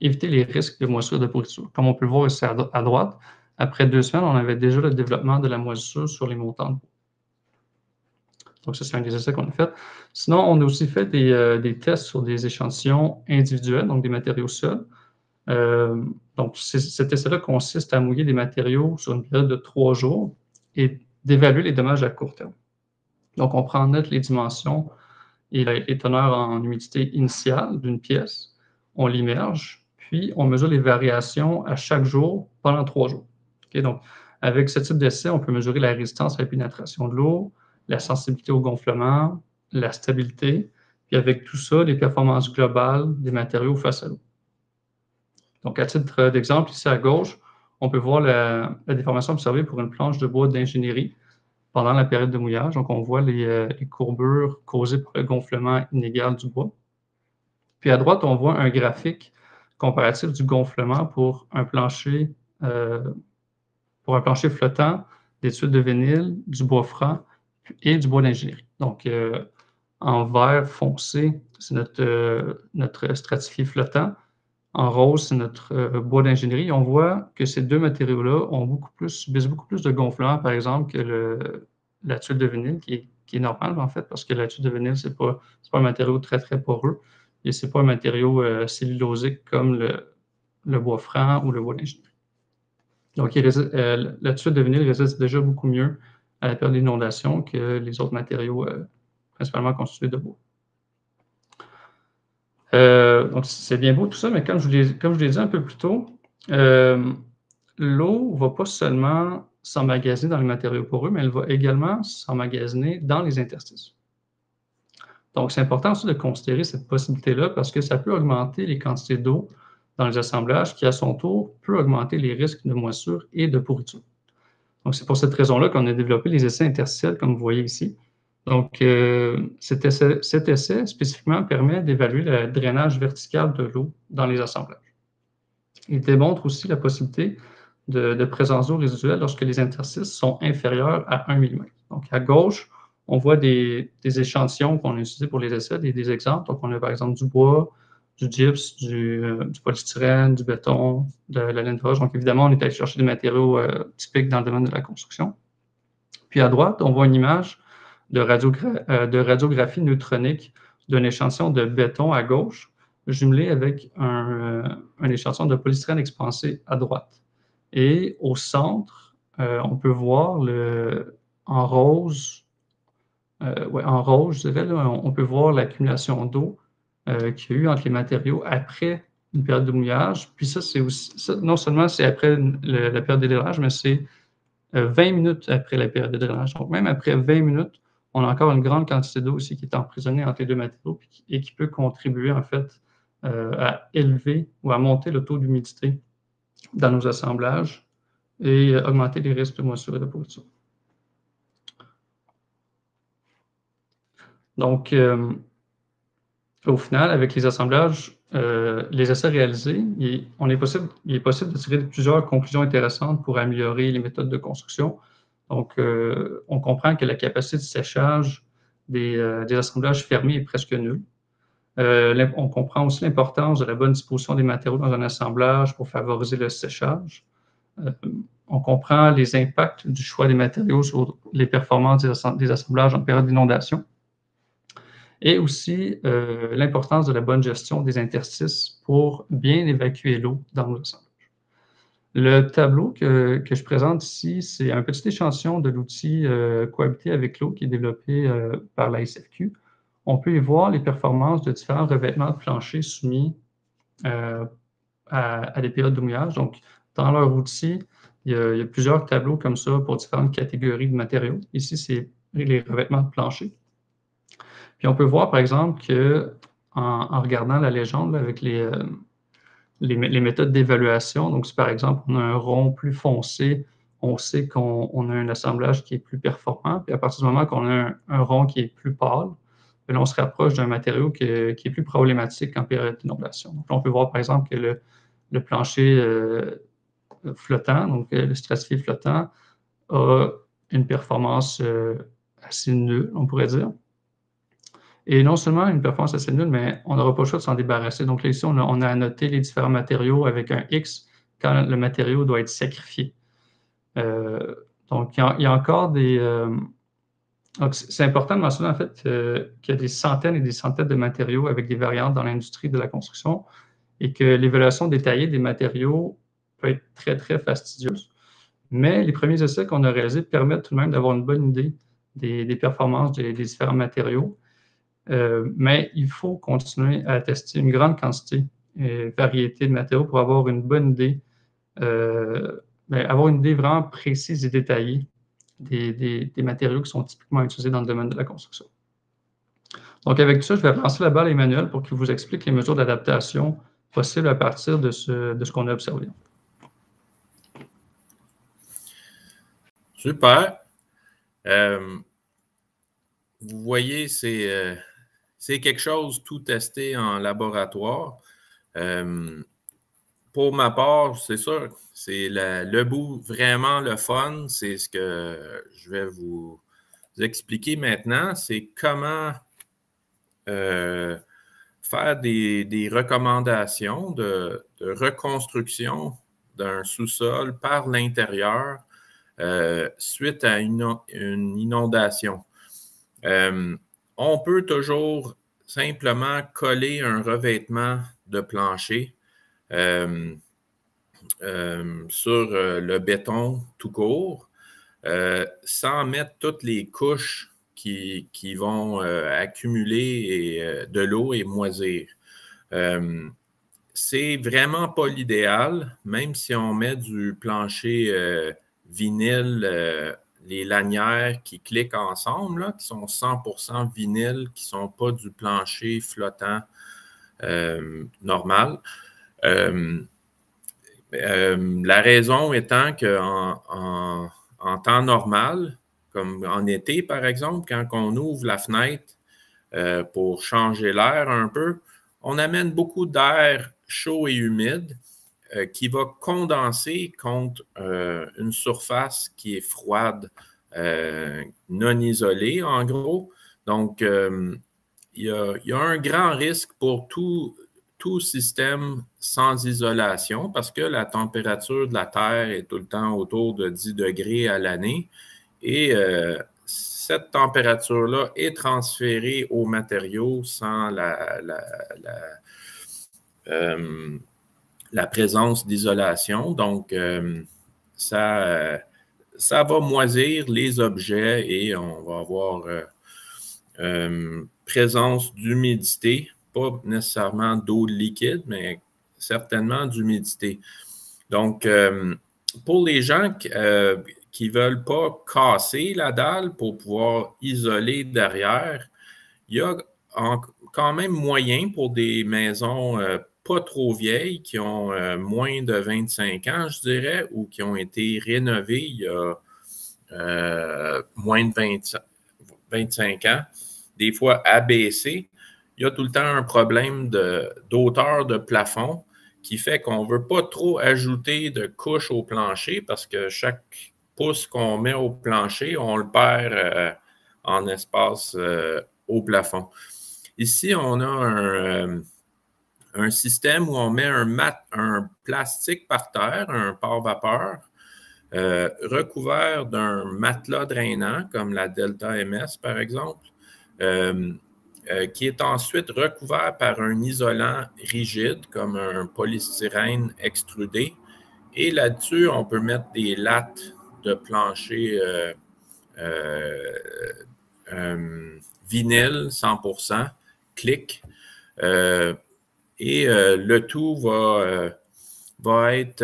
éviter les risques de moisissure de pourriture. Comme on peut le voir ici à droite, après 2 semaines, on avait déjà le développement de la moisissure sur les montants de bois. Donc, ça, c'est un des essais qu'on a fait. Sinon, on a aussi fait des tests sur des échantillons individuels, donc des matériaux seuls. Donc, cet essai-là consiste à mouiller des matériaux sur une période de 3 jours et d'évaluer les dommages à court terme. Donc, on prend en note les dimensions et les teneurs en humidité initiale d'une pièce, on l'immerge, puis on mesure les variations à chaque jour pendant 3 jours. Okay, donc, avec ce type d'essai, on peut mesurer la résistance à la pénétration de l'eau, la sensibilité au gonflement, la stabilité, puis avec tout ça, les performances globales des matériaux face à l'eau. Donc, à titre d'exemple, ici à gauche, on peut voir la déformation observée pour une planche de bois d'ingénierie pendant la période de mouillage. Donc, on voit les courbures causées par le gonflement inégal du bois. Puis à droite, on voit un graphique comparatif du gonflement pour un plancher flottant, des tuiles de vinyle, du bois franc et du bois d'ingénierie. Donc, en vert foncé, c'est notre stratifié flottant. En rose, c'est notre bois d'ingénierie. On voit que ces deux matériaux-là subissent beaucoup plus de gonflement, par exemple, que la tuile de vinyle, qui est normale, en fait, parce que la tuile de vinyle, c'est pas un matériau très, très poreux et c'est pas un matériau cellulosique comme le bois franc ou le bois d'ingénierie. Donc, la tuile de vinyle résiste déjà beaucoup mieux à la période d'inondation que les autres matériaux principalement constitués de bois. Donc, c'est bien beau tout ça, mais comme je l'ai dit un peu plus tôt, l'eau ne va pas seulement s'emmagasiner dans les matériaux poreux, mais elle va également s'emmagasiner dans les interstices. Donc, c'est important aussi de considérer cette possibilité-là parce que ça peut augmenter les quantités d'eau dans les assemblages qui, à son tour, peut augmenter les risques de moisissure et de pourriture. Donc, c'est pour cette raison-là qu'on a développé les essais interstitiels, comme vous voyez ici. Donc, cet essai spécifiquement permet d'évaluer le drainage vertical de l'eau dans les assemblages. Il démontre aussi la possibilité de présence d'eau résiduelle lorsque les interstices sont inférieurs à 1 mm. Donc, à gauche, on voit des échantillons qu'on a utilisés pour les essais, des exemples. Donc, on a par exemple du bois, du gyps, du polystyrène, du béton, de la laine de roche. Donc, évidemment, on est allé chercher des matériaux typiques dans le domaine de la construction. Puis à droite, on voit une image de radiographie neutronique d'un échantillon de béton à gauche, jumelé avec un échantillon de polystyrène expansé à droite. Et au centre, on peut voir en rose, je dirais, là, on peut voir l'accumulation d'eau qu'il y a eu entre les matériaux après une période de mouillage. Puis ça, c'est aussi, non seulement c'est après la période de drainage, mais c'est 20 minutes après la période de drainage. Donc, même après 20 minutes, on a encore une grande quantité d'eau aussi qui est emprisonnée entre les deux matériaux et qui peut contribuer, en fait, à élever ou à monter le taux d'humidité dans nos assemblages et augmenter les risques de moisissure et de pourriture. Donc, au final, avec les assemblages, les essais réalisés, il est possible de tirer plusieurs conclusions intéressantes pour améliorer les méthodes de construction. Donc, on comprend que la capacité de séchage des assemblages fermés est presque nulle. On comprend aussi l'importance de la bonne disposition des matériaux dans un assemblage pour favoriser le séchage. On comprend les impacts du choix des matériaux sur les performances des assemblages en période d'inondation. Et aussi l'importance de la bonne gestion des interstices pour bien évacuer l'eau dans l'assemblage. Le tableau que je présente ici, c'est un petit échantillon de l'outil Cohabiter avec l'eau qui est développé par la SFQ. On peut y voir les performances de différents revêtements de plancher soumis à des périodes de mouillage. Donc, dans leur outil, il y a plusieurs tableaux comme ça pour différentes catégories de matériaux. Ici, c'est les revêtements de plancher. Puis on peut voir, par exemple, qu'en regardant la légende là, avec les méthodes d'évaluation, donc si par exemple on a un rond plus foncé, on sait qu'on a un assemblage qui est plus performant. Puis à partir du moment qu'on a un rond qui est plus pâle, là, on se rapproche d'un matériau qui est plus problématique en période d'inondation. Donc là, on peut voir, par exemple, que le plancher flottant, donc le stratifié flottant, a une performance assez nulle, on pourrait dire. Et non seulement une performance assez nulle, mais on n'aura pas le choix de s'en débarrasser. Donc là, ici, on a annoté les différents matériaux avec un X quand le matériau doit être sacrifié. Donc, il y a encore des... c'est important de mentionner, en fait, qu'il y a des centaines et des centaines de matériaux avec des variantes dans l'industrie de la construction et que l'évaluation détaillée des matériaux peut être très, très fastidieuse. Mais les premiers essais qu'on a réalisés permettent tout de même d'avoir une bonne idée des performances des différents matériaux. Mais il faut continuer à tester une grande quantité et variété de matériaux pour avoir une bonne idée, avoir une idée vraiment précise et détaillée des matériaux qui sont typiquement utilisés dans le domaine de la construction. Donc, avec tout ça, je vais lancer la balle à Emmanuel pour qu'il vous explique les mesures d'adaptation possibles à partir de ce qu'on a observé. Super. Vous voyez, c'est quelque chose tout testé en laboratoire. Pour ma part, c'est sûr, c'est le bout vraiment le fun. C'est ce que je vais vous expliquer maintenant. C'est comment faire des recommandations de reconstruction d'un sous-sol par l'intérieur suite à une inondation. On peut toujours simplement coller un revêtement de plancher sur le béton tout court, sans mettre toutes les couches qui vont accumuler de l'eau et moisir. C'est vraiment pas l'idéal, même si on met du plancher vinyle, les lanières qui cliquent ensemble, là, qui sont 100% vinyle, qui ne sont pas du plancher flottant normal. La raison étant qu'en temps normal, comme en été par exemple, quand on ouvre la fenêtre pour changer l'air un peu, on amène beaucoup d'air chaud et humide qui va condenser contre une surface qui est froide, non isolée en gros. Donc, il y a un grand risque pour tout système sans isolation parce que la température de la Terre est tout le temps autour de 10 degrés à l'année et cette température-là est transférée aux matériaux sans la présence d'isolation. Donc, ça va moisir les objets et on va avoir présence d'humidité, pas nécessairement d'eau liquide, mais certainement d'humidité. Donc, pour les gens qui ne veulent pas casser la dalle pour pouvoir isoler derrière, il y a quand même moyen pour des maisons pas trop vieilles, qui ont moins de 25 ans, je dirais, ou qui ont été rénovées il y a moins de 25 ans, des fois abaissé, il y a tout le temps un problème d'auteur de plafond qui fait qu'on ne veut pas trop ajouter de couches au plancher parce que chaque pouce qu'on met au plancher, on le perd en espace au plafond. Ici, on a un système où on met un plastique par terre, un pare-vapeur, recouvert d'un matelas drainant, comme la Delta MS, par exemple, qui est ensuite recouvert par un isolant rigide, comme un polystyrène extrudé. Et là-dessus, on peut mettre des lattes de plancher vinyle 100%, clic. Et le tout va être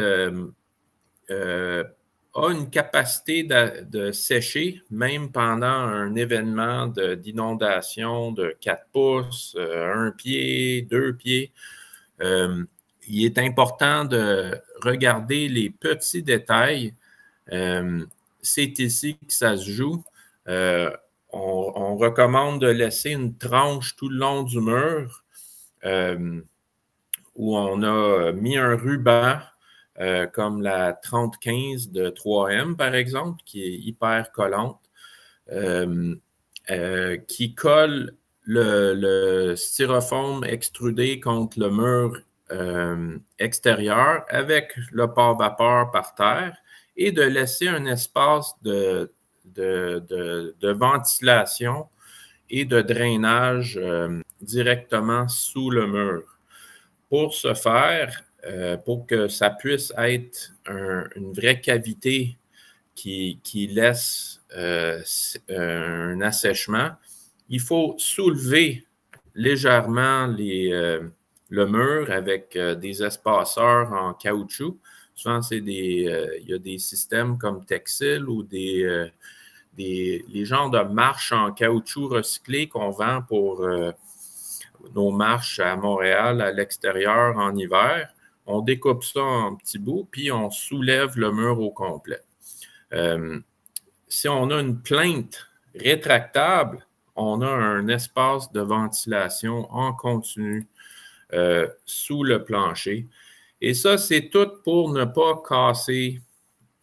a une capacité de sécher même pendant un événement d'inondation de 4 pouces, 1 pied, 2 pieds. Il est important de regarder les petits détails. C'est ici que ça se joue. On recommande de laisser une tranche tout le long du mur où on a mis un ruban comme la 3015 de 3M, par exemple, qui est hyper collante, qui colle le styrofoam extrudé contre le mur extérieur avec le pare-vapeur par terre et de laisser un espace de ventilation et de drainage directement sous le mur. Pour ce faire, pour que ça puisse être une vraie cavité qui laisse un assèchement, il faut soulever légèrement le mur avec des espaceurs en caoutchouc. Souvent, il y a des systèmes comme Texil ou les genres de marches en caoutchouc recyclé qu'on vend pour nos marches à Montréal, à l'extérieur, en hiver. On découpe ça en petits bouts, puis on soulève le mur au complet. Si on a une plainte rétractable, on a un espace de ventilation en continu sous le plancher. Et ça, c'est tout pour ne pas casser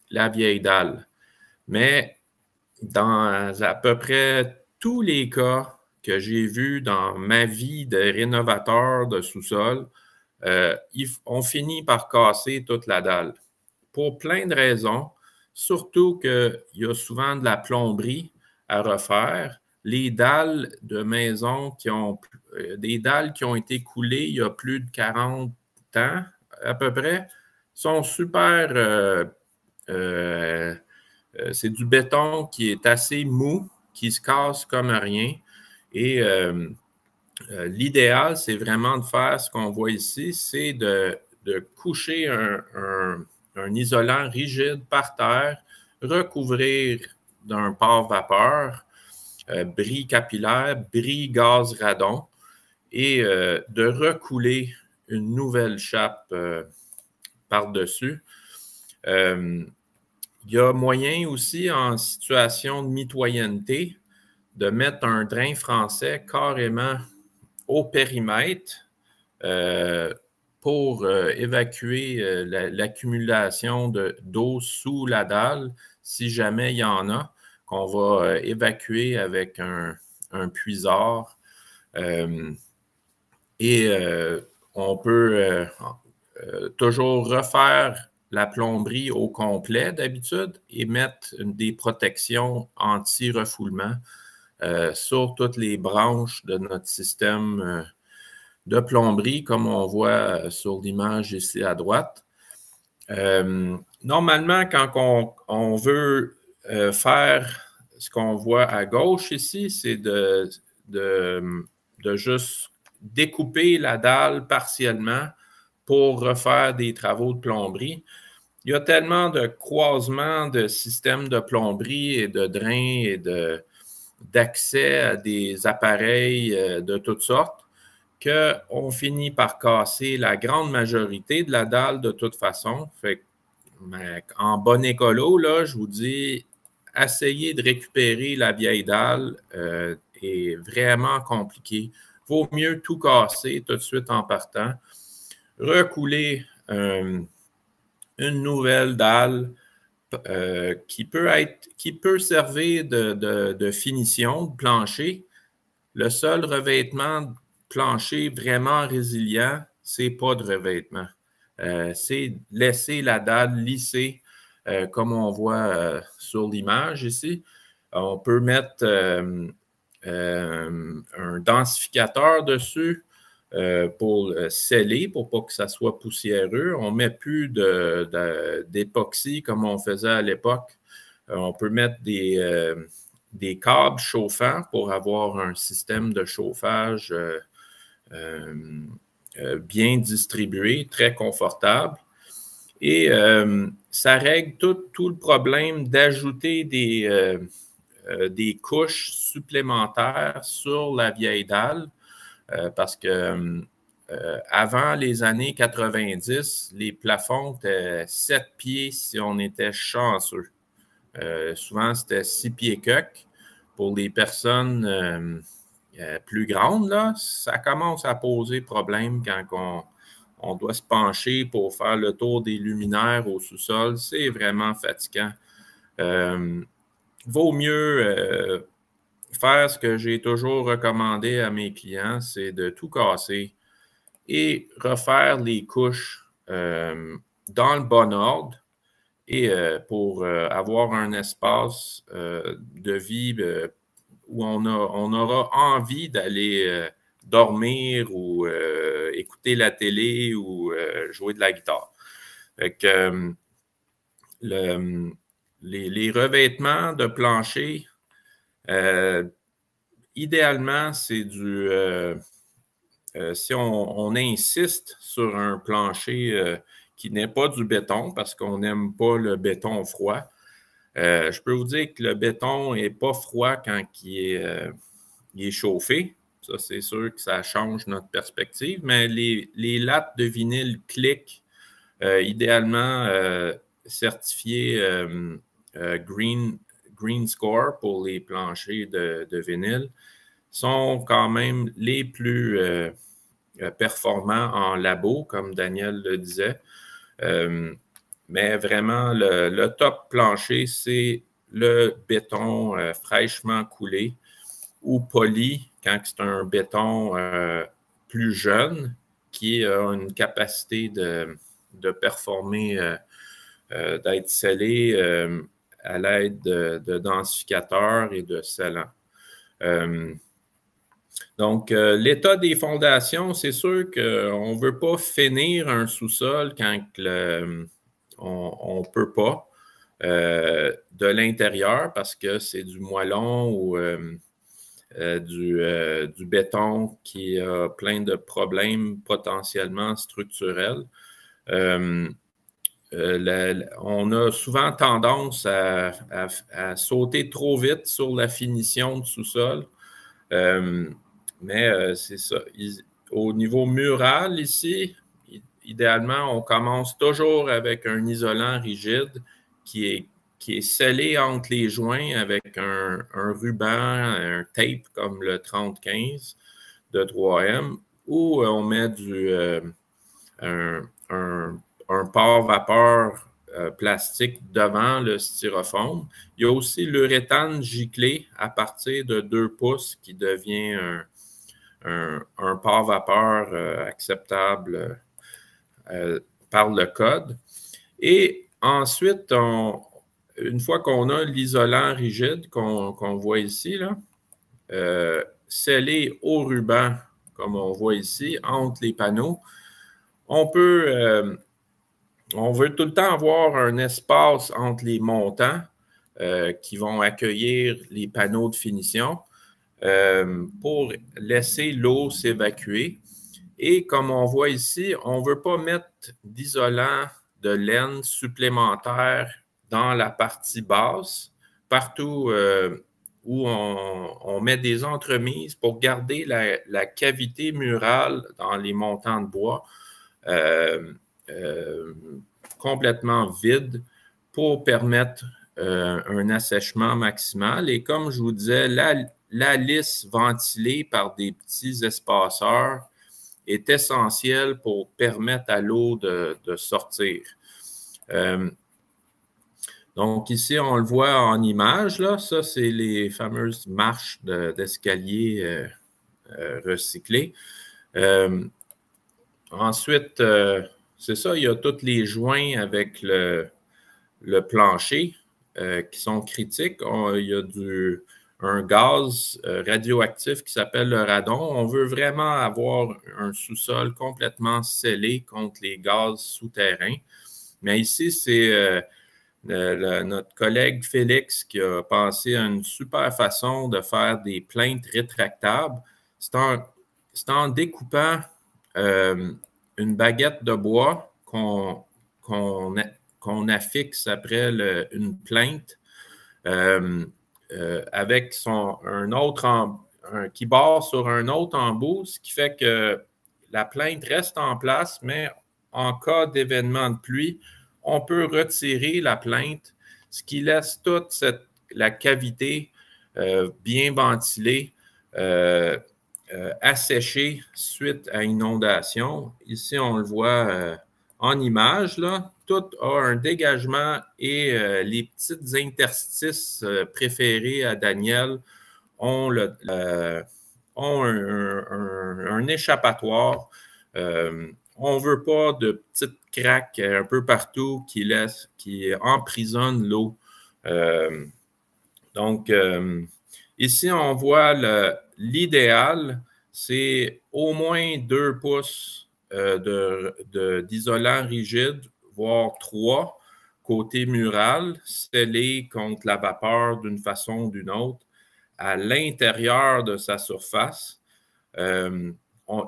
la vieille dalle. Mais dans à peu près tous les cas que j'ai vus dans ma vie de rénovateur de sous-sol, on finit par casser toute la dalle. Pour plein de raisons, surtout qu'il y a souvent de la plomberie à refaire. Les dalles de maison des dalles qui ont été coulées il y a plus de 40 ans à peu près, sont super... c'est du béton qui est assez mou, qui se casse comme rien. Et l'idéal, c'est vraiment de faire ce qu'on voit ici, c'est de coucher un isolant rigide par terre, recouvrir d'un pare-vapeur, bris capillaire, bris gaz radon, et de recouler une nouvelle chape par-dessus. Il y a moyen aussi, en situation de mitoyenneté, de mettre un drain français carrément au périmètre pour évacuer l'accumulation d'eau sous la dalle, si jamais il y en a, qu'on va évacuer avec un puisard. On peut toujours refaire la plomberie au complet d'habitude et mettre des protections anti-refoulement sur toutes les branches de notre système de plomberie, comme on voit sur l'image ici à droite. Normalement, quand on veut faire ce qu'on voit à gauche ici, c'est de juste découper la dalle partiellement pour refaire des travaux de plomberie. Il y a tellement de croisements de systèmes de plomberie et de drains et d'accès à des appareils de toutes sortes qu'on finit par casser la grande majorité de la dalle de toute façon. Fait, en bon écolo, là, je vous dis, essayez de récupérer la vieille dalle est vraiment compliqué. Il vaut mieux tout casser tout de suite en partant. Recouler une nouvelle dalle qui peut servir de finition, de plancher. Le seul revêtement de plancher vraiment résilient, c'est pas de revêtement. C'est laisser la dalle lisser, comme on voit sur l'image ici. On peut mettre un densificateur dessus pour sceller, pour pas que ça soit poussiéreux. On ne met plus d'époxy comme on faisait à l'époque. On peut mettre des câbles chauffants pour avoir un système de chauffage bien distribué, très confortable. Et ça règle tout le problème d'ajouter des couches supplémentaires sur la vieille dalle parce que avant les années 90, les plafonds étaient 7 pieds si on était chanceux. Souvent, c'était 6 pieds coq. Pour les personnes plus grandes, là, ça commence à poser problème quand on doit se pencher pour faire le tour des luminaires au sous-sol. C'est vraiment fatigant. Vaut mieux faire ce que j'ai toujours recommandé à mes clients, c'est de tout casser et refaire les couches dans le bon ordre et pour avoir un espace de vie où on aura envie d'aller dormir ou écouter la télé ou jouer de la guitare. Fait que, les revêtements de plancher, idéalement, c'est si on insiste sur un plancher qui n'est pas du béton, parce qu'on n'aime pas le béton froid, je peux vous dire que le béton n'est pas froid quand il est chauffé. Ça, c'est sûr que ça change notre perspective, mais les lattes de vinyle Click, idéalement certifiées Green Score pour les planchers de vinyle, sont quand même les plus performants en labo, comme Daniel le disait. Mais vraiment, le top plancher, c'est le béton fraîchement coulé ou poli quand c'est un béton plus jeune qui a une capacité de performer, d'être scellé à l'aide de densificateurs et de scellants. Donc, l'état des fondations, c'est sûr qu'on ne veut pas finir un sous-sol quand on ne peut pas de l'intérieur parce que c'est du moellon ou du béton qui a plein de problèmes potentiellement structurels. On a souvent tendance à sauter trop vite sur la finition du sous-sol. Mais c'est ça. Au niveau mural, ici, idéalement, on commence toujours avec un isolant rigide qui est scellé entre les joints avec un ruban, un tape comme le 3015 de 3M, où on met un pare-vapeur plastique devant le styrofoam. Il y a aussi l'uréthane giclé à partir de 2 pouces qui devient un pare-vapeur acceptable par le code. Et ensuite, une fois qu'on a l'isolant rigide qu'on voit ici, là, scellé au ruban, comme on voit ici, entre les panneaux, on veut tout le temps avoir un espace entre les montants qui vont accueillir les panneaux de finition pour laisser l'eau s'évacuer. Et comme on voit ici, on ne veut pas mettre d'isolant de laine supplémentaire dans la partie basse, partout où on met des entremises pour garder la cavité murale dans les montants de bois complètement vide pour permettre un assèchement maximal. Et comme je vous disais, la lisse ventilée par des petits espaceurs est essentielle pour permettre à l'eau de sortir. Donc, ici, on le voit en image, là. Ça, c'est les fameuses marches d'escalier recyclées. Ensuite, c'est ça, il y a tous les joints avec le plancher qui sont critiques. Il y a un gaz radioactif qui s'appelle le radon. On veut vraiment avoir un sous-sol complètement scellé contre les gaz souterrains. Mais ici, c'est notre collègue Félix qui a pensé à une super façon de faire des plaintes rétractables. C'est en découpant une baguette de bois qu'on affixe après une plainte avec qui barre sur un autre embout, ce qui fait que la plainte reste en place, mais en cas d'événement de pluie, on peut retirer la plainte, ce qui laisse toute la cavité bien ventilée, asséchée suite à inondation. Ici, on le voit en image, là. Tout a un dégagement et les petites interstices préférés à Daniel ont un échappatoire. On ne veut pas de petites craques un peu partout qui emprisonnent l'eau. Donc, ici, on voit l'idéal, c'est au moins 2 pouces d'isolant rigide, voire 3, côté mural, scellé contre la vapeur d'une façon ou d'une autre, à l'intérieur de sa surface.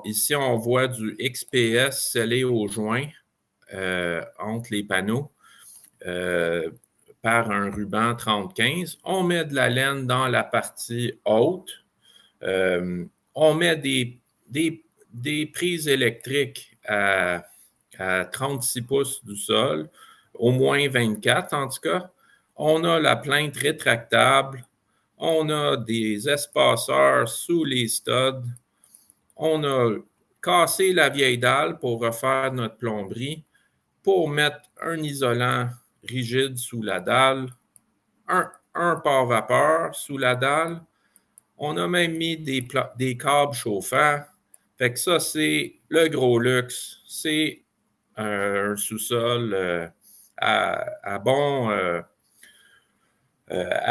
Ici, on voit du XPS scellé au joint entre les panneaux par un ruban 30-15. On met de la laine dans la partie haute. On met des prises électriques à 36 pouces du sol, au moins 24 en tout cas. On a la plainte rétractable. On a des espaceurs sous les studs. On a cassé la vieille dalle pour refaire notre plomberie, pour mettre un isolant rigide sous la dalle, un pare-vapeur sous la dalle. On a même mis des câbles chauffants. Fait que ça, c'est le gros luxe. C'est un sous-sol à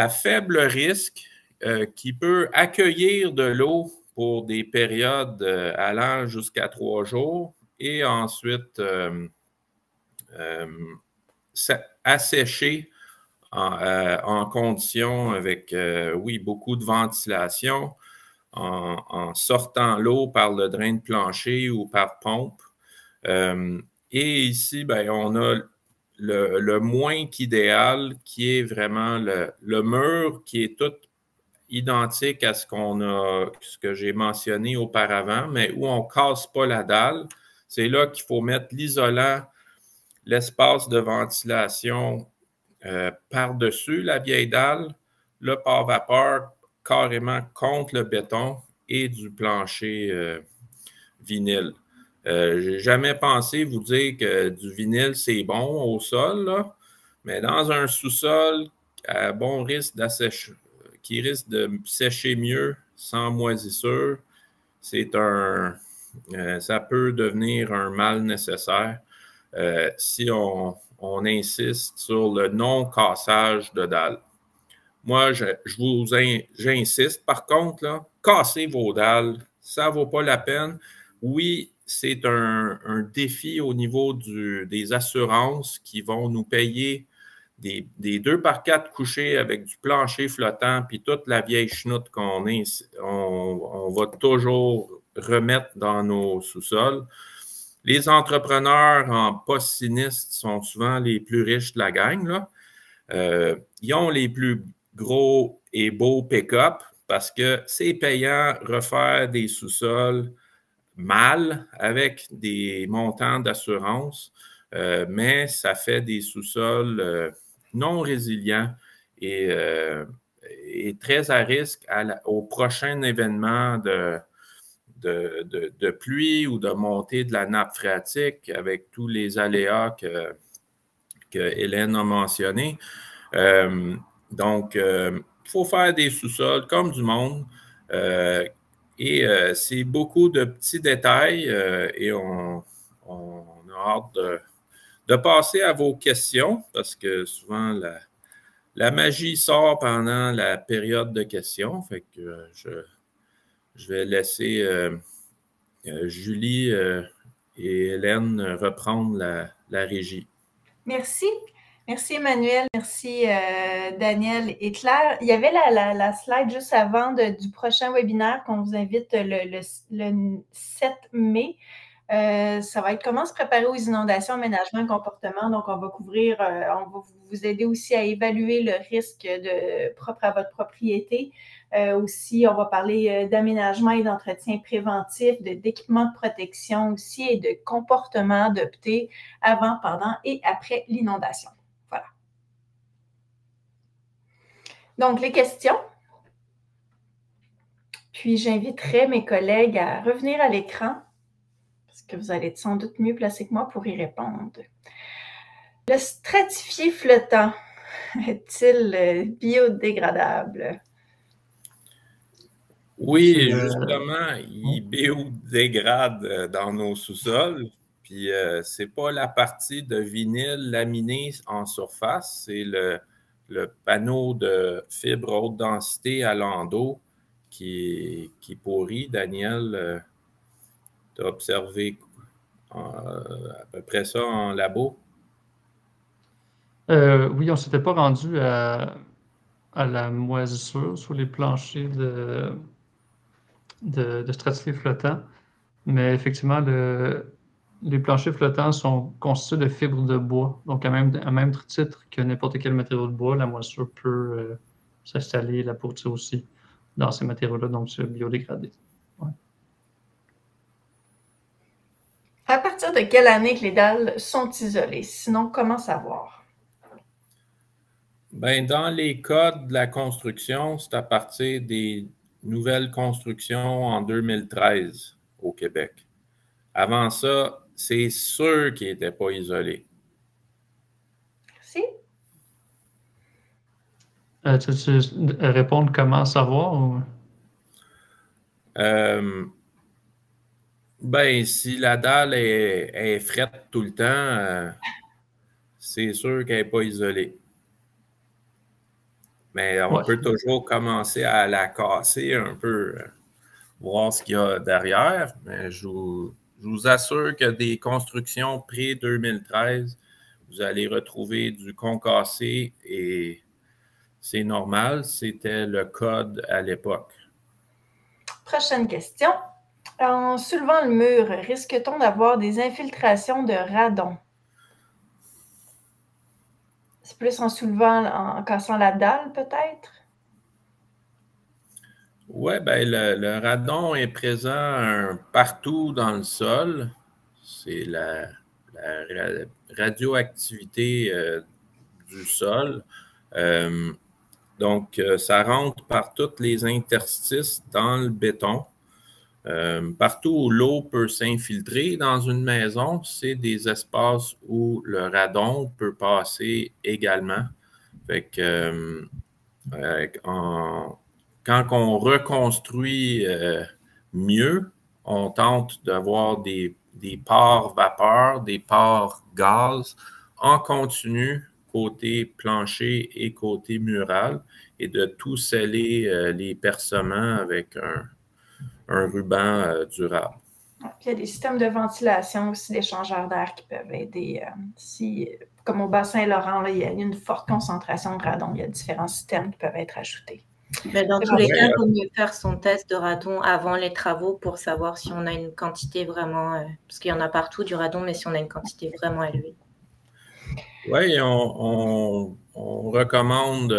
faible risque qui peut accueillir de l'eau pour des périodes allant jusqu'à 3 jours et ensuite assécher en conditions avec, oui, beaucoup de ventilation, en sortant l'eau par le drain de plancher ou par pompe. Et ici, ben, on a le moins qu'idéal, qui est vraiment le mur qui est tout identique à ce que j'ai mentionné auparavant, mais où on ne casse pas la dalle. C'est là qu'il faut mettre l'isolant, l'espace de ventilation par-dessus la vieille dalle, le pare-vapeur carrément contre le béton et du plancher vinyle. Je n'ai jamais pensé vous dire que du vinyle, c'est bon au sol, là, mais dans un sous-sol à bon risque qui risque de sécher mieux sans moisissure, ça peut devenir un mal nécessaire si on insiste sur le non-cassage de dalles. Moi, j'insiste. Par contre, là, cassez vos dalles. Ça ne vaut pas la peine. Oui, c'est un défi au niveau des assurances qui vont nous payer des 2x4 couchés avec du plancher flottant puis toute la vieille chenoute on va toujours remettre dans nos sous-sols. Les entrepreneurs en post-sinistre sont souvent les plus riches de la gang, là. Ils ont les plus gros et beaux pick-up parce que c'est payant refaire des sous-sols mal avec des montants d'assurance, mais ça fait des sous-sols non résilients et est très à risque au prochain événement de pluie ou de montée de la nappe phréatique avec tous les aléas que Hélène a mentionnés. Donc, il faut faire des sous-sols comme du monde. Et c'est beaucoup de petits détails et on a hâte de passer à vos questions parce que souvent la magie sort pendant la période de questions. Fait que je vais laisser Julie et Hélène reprendre la régie. Merci. Merci Emmanuel, merci Daniel et Claire. Il y avait la slide juste avant du prochain webinaire qu'on vous invite le 7 mai. Ça va être comment se préparer aux inondations, aménagement et comportement. Donc, on va couvrir, on va vous aider aussi à évaluer le risque propre à votre propriété. Aussi, on va parler d'aménagement et d'entretien préventif, d'équipement de protection aussi et de comportement adopté avant, pendant et après l'inondation. Voilà. Donc, les questions. Puis, j'inviterai mes collègues à revenir à l'écran parce que vous allez être sans doute mieux placé que moi pour y répondre. Le stratifié flottant est-il biodégradable? Oui, justement, il biodégrade dans nos sous-sols. Puis, ce n'est pas la partie de vinyle laminé en surface, c'est le panneau de fibre haute densité à l'endos qui pourrit. Daniel, tu as observé à peu près ça en labo? Oui, on ne s'était pas rendu à la moisissure sur les planchers de stratifiés flottants, mais effectivement, les planchers flottants sont constitués de fibres de bois. Donc, à même titre que n'importe quel matériau de bois, la moisissure peut s'installer, la pourriture aussi, dans ces matériaux-là, donc se biodégrader. Ouais. À partir de quelle année que les dalles sont isolées? Sinon, comment savoir? Bien, dans les codes de la construction, c'est à partir des nouvelles constructions en 2013 au Québec. Avant ça, c'est sûr qu'ils n'étaient pas isolés. Merci. Tu répondre comment savoir? Ou... Ben, si la dalle est frette tout le temps, c'est sûr qu'elle n'est pas isolée. Mais on peut toujours commencer à la casser un peu, voir ce qu'il y a derrière. Mais je vous assure que des constructions pré-2013, vous allez retrouver du concassé et c'est normal, c'était le code à l'époque. Prochaine question. En soulevant le mur, risque-t-on d'avoir des infiltrations de radon? C'est plus en soulevant, en cassant la dalle, peut-être? Oui, ben le radon est présent partout dans le sol. C'est la radioactivité du sol. Donc, ça rentre par tous les interstices dans le béton. Partout où l'eau peut s'infiltrer dans une maison, c'est des espaces où le radon peut passer également. Fait que, quand on reconstruit mieux, on tente d'avoir des pores vapeur, des pores gaz en continu côté plancher et côté mural et de tout sceller les percements avec un ruban durable. Puis il y a des systèmes de ventilation aussi, d'échangeurs d'air qui peuvent aider. Comme au Bas-Saint-Laurent, il y a une forte concentration de radon. Il y a différents systèmes qui peuvent être ajoutés. Mais dans tous les cas, il vaut mieux faire son test de radon avant les travaux pour savoir si on a une quantité vraiment, parce qu'il y en a partout du radon, mais si on a une quantité vraiment élevée. Oui, on recommande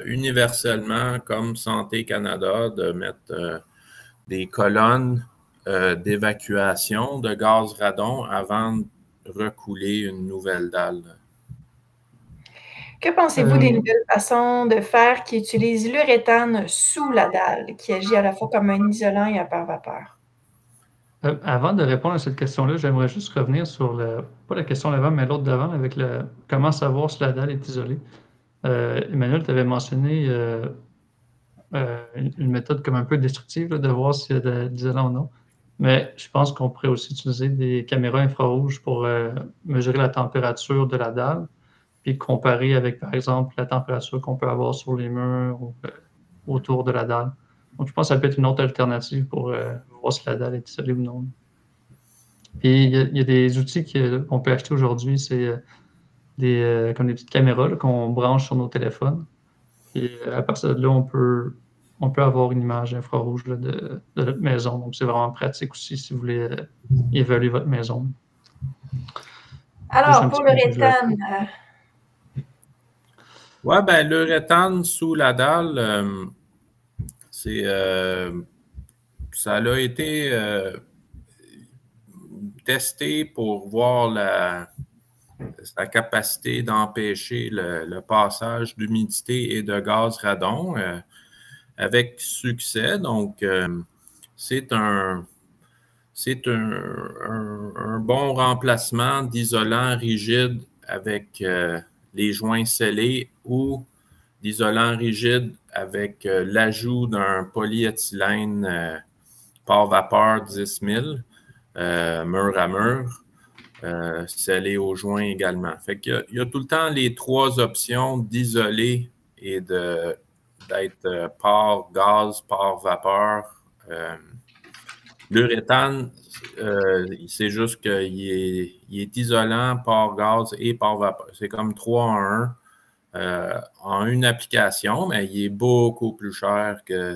universellement, comme Santé Canada, de mettre des colonnes d'évacuation de gaz radon avant de recouler une nouvelle dalle. Que pensez-vous des nouvelles façons de faire qui utilisent l'uréthane sous la dalle, qui agit à la fois comme un isolant et un pare-vapeur? Avant de répondre à cette question-là, j'aimerais juste revenir sur pas la question d'avant, mais l'autre d'avant, avec comment savoir si la dalle est isolée. Emmanuel, tu avais mentionné une méthode comme un peu destructive là, de voir s'il y a de l'isolant ou non. Mais je pense qu'on pourrait aussi utiliser des caméras infrarouges pour mesurer la température de la dalle, puis comparer avec, par exemple, la température qu'on peut avoir sur les murs ou autour de la dalle. Donc, je pense que ça peut être une autre alternative pour voir si la dalle est isolée ou non. Puis, il y a des outils qu'on peut acheter aujourd'hui, c'est comme des petites caméras qu'on branche sur nos téléphones. Et à partir de là, on peut avoir une image infrarouge là, de notre maison. Donc, c'est vraiment pratique aussi si vous voulez évaluer votre maison. Alors, pour l'uréthane. Oui, ben l'uréthane sous la dalle, ça a été testé pour voir sa capacité d'empêcher le passage d'humidité et de gaz radon avec succès. Donc, c'est un bon remplacement d'isolant rigide avec les joints scellés ou d'isolant rigide avec l'ajout d'un polyéthylène pare-vapeur 10 000 mur à mur, scellé aux joints également. Fait qu'il y a tout le temps les trois options d'isoler et d'être pare gaz, pare vapeur. L'uréthane, c'est juste qu'il est isolant, pare gaz et pare vapeur. C'est comme 3 en 1 en une application, mais il est beaucoup plus cher que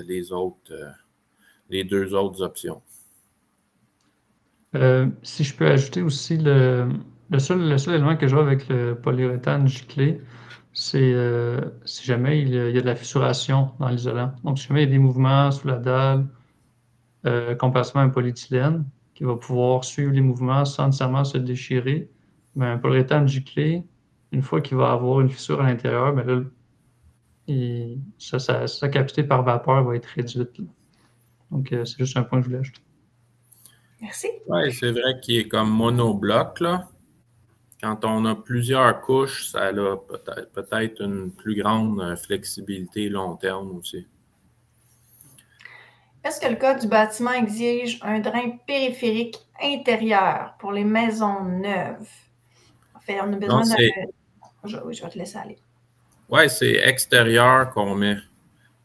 les deux autres options. Si je peux ajouter aussi le seul élément que je vois avec le polyuréthane giclé, c'est si jamais il y a de la fissuration dans l'isolant. Donc, si jamais il y a des mouvements sous la dalle, comparativement à un polyéthylène qui va pouvoir suivre les mouvements sans nécessairement se déchirer, mais un polyuréthane giclé, une fois qu'il va avoir une fissure à l'intérieur, ben là, sa capacité par vapeur va être réduite. Là. Donc, c'est juste un point que je voulais ajouter. Merci. Oui, c'est vrai qu'il est comme monobloc, là. Quand on a plusieurs couches, ça a peut-être une plus grande flexibilité long terme aussi. Est-ce que le code du bâtiment exige un drain périphérique intérieur pour les maisons neuves? En fait, on a besoin d'un... Oui, je vais te laisser aller. Oui, c'est extérieur qu'on met.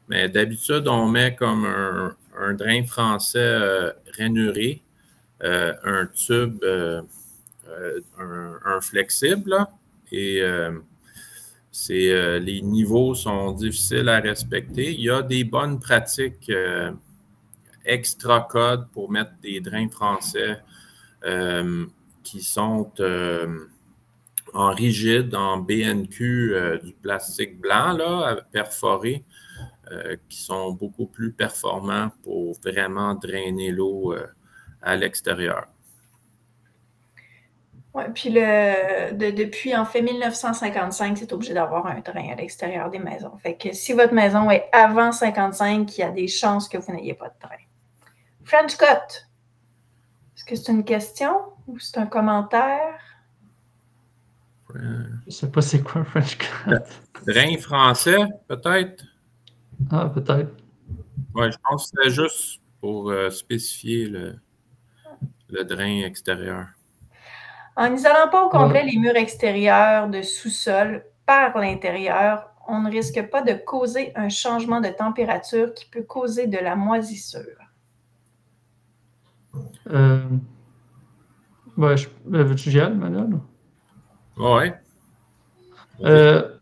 Mais d'habitude, on met comme un drain français rainuré, un tube, un flexible, là, et les niveaux sont difficiles à respecter. Il y a des bonnes pratiques extra code pour mettre des drains français qui sont en rigide, en BNQ, du plastique blanc, là, perforé, qui sont beaucoup plus performants pour vraiment drainer l'eau à l'extérieur. Oui, puis depuis en fait 1955, c'est obligé d'avoir un drain à l'extérieur des maisons. Fait que si votre maison est avant 55, il y a des chances que vous n'ayez pas de drain. French cut. Est-ce que c'est une question ou c'est un commentaire? Je ne sais pas c'est quoi un French cut. Drain français, peut-être? Ah, peut-être. Oui, je pense que c'est juste pour spécifier le drain extérieur. En n'isolant pas au complet les murs extérieurs de sous-sol par l'intérieur, on ne risque pas de causer un changement de température qui peut causer de la moisissure. Veux-tu y aller, Manuel? Oui.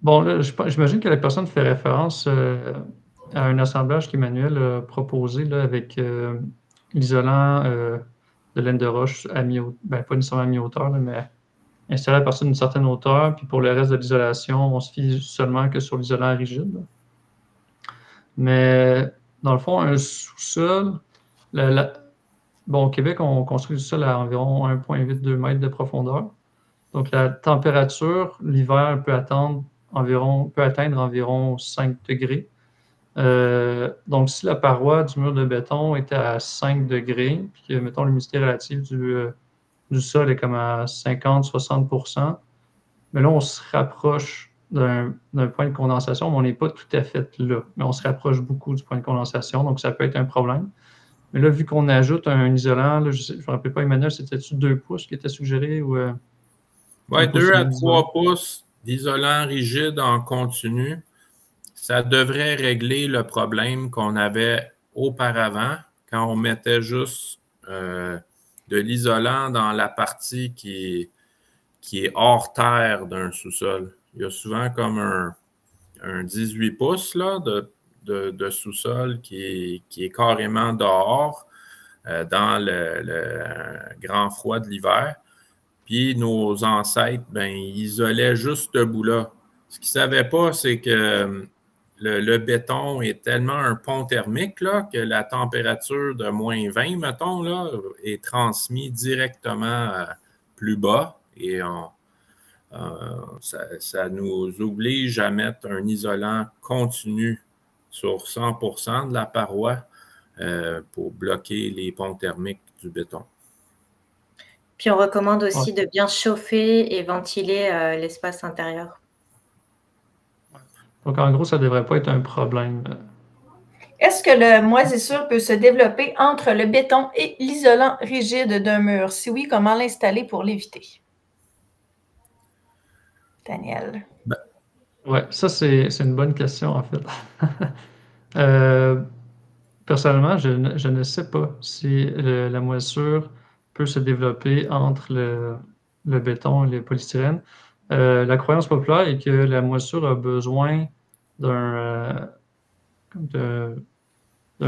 Bon, là, j'imagine que la personne fait référence à un assemblage qu'Emmanuel a proposé là, avec l'isolant de laine de roche pas nécessairement à mi-hauteur, mais installé à partir d'une certaine hauteur. Puis pour le reste de l'isolation, on se fie seulement que sur l'isolant rigide. Là. Mais dans le fond, un sous-sol, au Québec, on construit le sol à environ 1,82 mètres de profondeur. Donc, la température, l'hiver peut attendre peut atteindre environ 5 degrés. Donc, si la paroi du mur de béton est à 5 degrés, puis que, mettons, l'humidité relative du sol est comme à 50-60%, mais là, on se rapproche d'un point de condensation, mais on n'est pas tout à fait là. Mais on se rapproche beaucoup du point de condensation, donc ça peut être un problème. Mais là, vu qu'on ajoute un isolant, là, je ne me rappelle pas, Emmanuel, c'était-tu 2 pouces qui était suggéré ou Oui, 2 à 3 d'isolant? pouces d'isolant rigide en continu. Ça devrait régler le problème qu'on avait auparavant quand on mettait juste de l'isolant dans la partie qui est hors terre d'un sous-sol. Il y a souvent comme un 18 pouces là, de sous-sol qui est carrément dehors dans le grand froid de l'hiver. Puis nos ancêtres, ils isolaient juste ce bout-là. Ce qu'ils ne savaient pas, c'est que le béton est tellement un pont thermique là, que la température de moins 20, mettons, là, est transmise directement plus bas et ça nous oblige à mettre un isolant continu sur 100% de la paroi pour bloquer les ponts thermiques du béton. Puis on recommande aussi de bien chauffer et ventiler l'espace intérieur. Donc, en gros, ça ne devrait pas être un problème. Est-ce que la moisissure peut se développer entre le béton et l'isolant rigide d'un mur? Si oui, comment l'installer pour l'éviter? Daniel. Oui, ça, c'est une bonne question, en fait. Personnellement, je ne sais pas si la moisissure peut se développer entre le béton et le polystyrène. La croyance populaire est que la moisissure a besoin d'un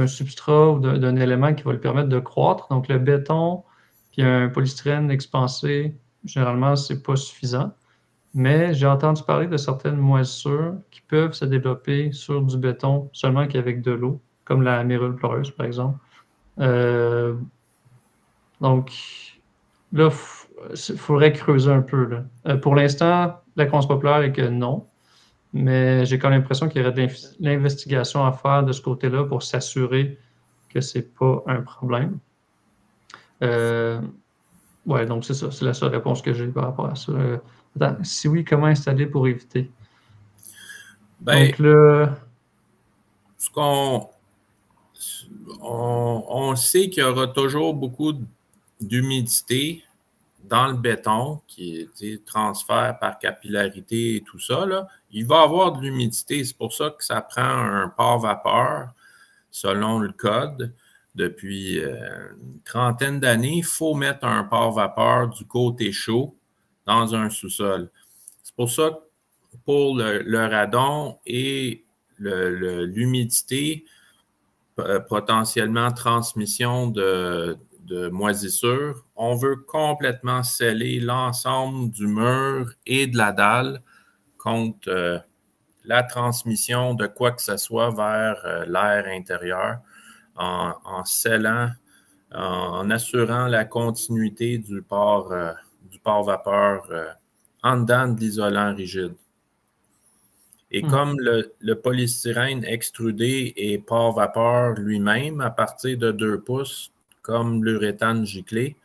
substrat ou d'un élément qui va lui permettre de croître. Donc, le béton puis un polystyrène expansé, généralement, ce n'est pas suffisant. Mais j'ai entendu parler de certaines moisissures qui peuvent se développer sur du béton seulement qu'avec de l'eau, comme la mérule pleureuse, par exemple. Donc, là, il faudrait creuser un peu. Là. Pour l'instant, la croyance populaire est que non, mais j'ai quand même l'impression qu'il y aurait de l'investigation à faire de ce côté-là pour s'assurer que ce n'est pas un problème. Ouais, donc c'est ça, c'est la seule réponse que j'ai par rapport à ça. Attends, si oui, comment installer pour éviter? Donc là, on sait qu'il y aura toujours beaucoup d'humidité dans le béton, qui est transfert par capillarité et tout ça. Là. Il va y avoir de l'humidité. C'est pour ça que ça prend un pare-vapeur, selon le code. Depuis une trentaine d'années, il faut mettre un pare-vapeur du côté chaud dans un sous-sol. C'est pour ça que pour le radon et l'humidité, potentiellement transmission de moisissure, on veut complètement sceller l'ensemble du mur et de la dalle contre la transmission de quoi que ce soit vers l'air intérieur en scellant, en assurant la continuité du pare-vapeur en dedans de l'isolant rigide. Et comme le polystyrène extrudé est pare-vapeur lui-même à partir de 2 pouces, comme l'uréthane giclé,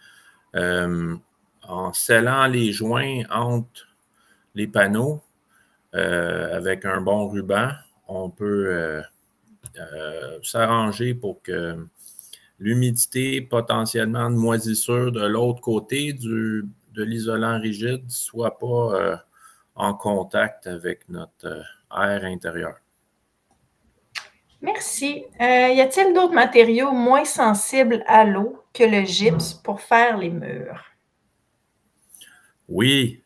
en scellant les joints entre les panneaux avec un bon ruban, on peut s'arranger pour que l'humidité potentiellement de moisissure de l'autre côté de l'isolant rigide ne soit pas en contact avec notre air intérieur. Merci. Y a-t-il d'autres matériaux moins sensibles à l'eau que le gypse pour faire les murs? Oui,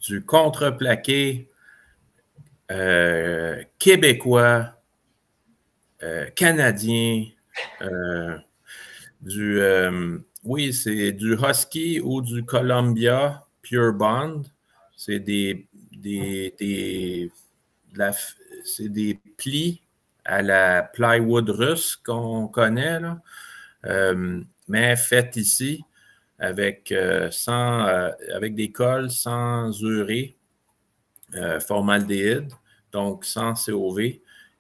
du contreplaqué québécois, canadien, oui, c'est du Husky ou du Columbia Pure Bond. C'est des plis à la plywood russe qu'on connaît, là, mais faites ici avec des cols sans urée. formaldéhyde, donc sans COV.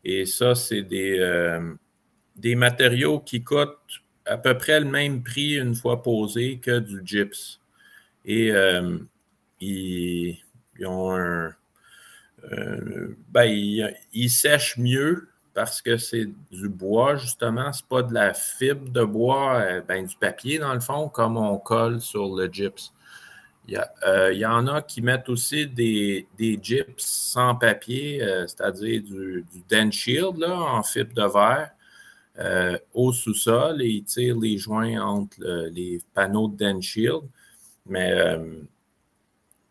Et ça, c'est des matériaux qui coûtent à peu près le même prix une fois posés que du gypse. Et ils ont ils sèchent mieux parce que c'est du bois, justement. C'est pas de la fibre de bois, du papier, dans le fond, comme on colle sur le gypse. Il y en a qui mettent aussi des gypse sans papier, c'est-à-dire du DensShield là, en fibre de verre au sous-sol et ils tirent les joints entre les panneaux de DensShield. Mais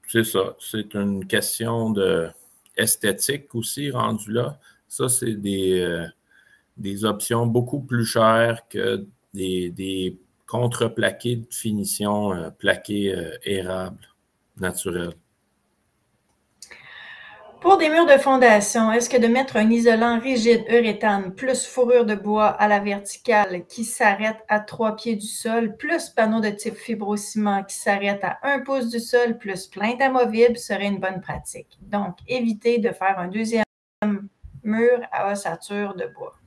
c'est ça, c'est une question d'esthétique aussi rendu là. Ça, c'est des options beaucoup plus chères que des contreplaqués de finition plaqués érable naturel. Pour des murs de fondation, est-ce que de mettre un isolant rigide uréthane plus fourrure de bois à la verticale qui s'arrête à 3 pieds du sol, plus panneau de type fibrociment qui s'arrête à 1 pouce du sol, plus plainte amovible serait une bonne pratique? Donc, évitez de faire un deuxième mur à ossature de bois.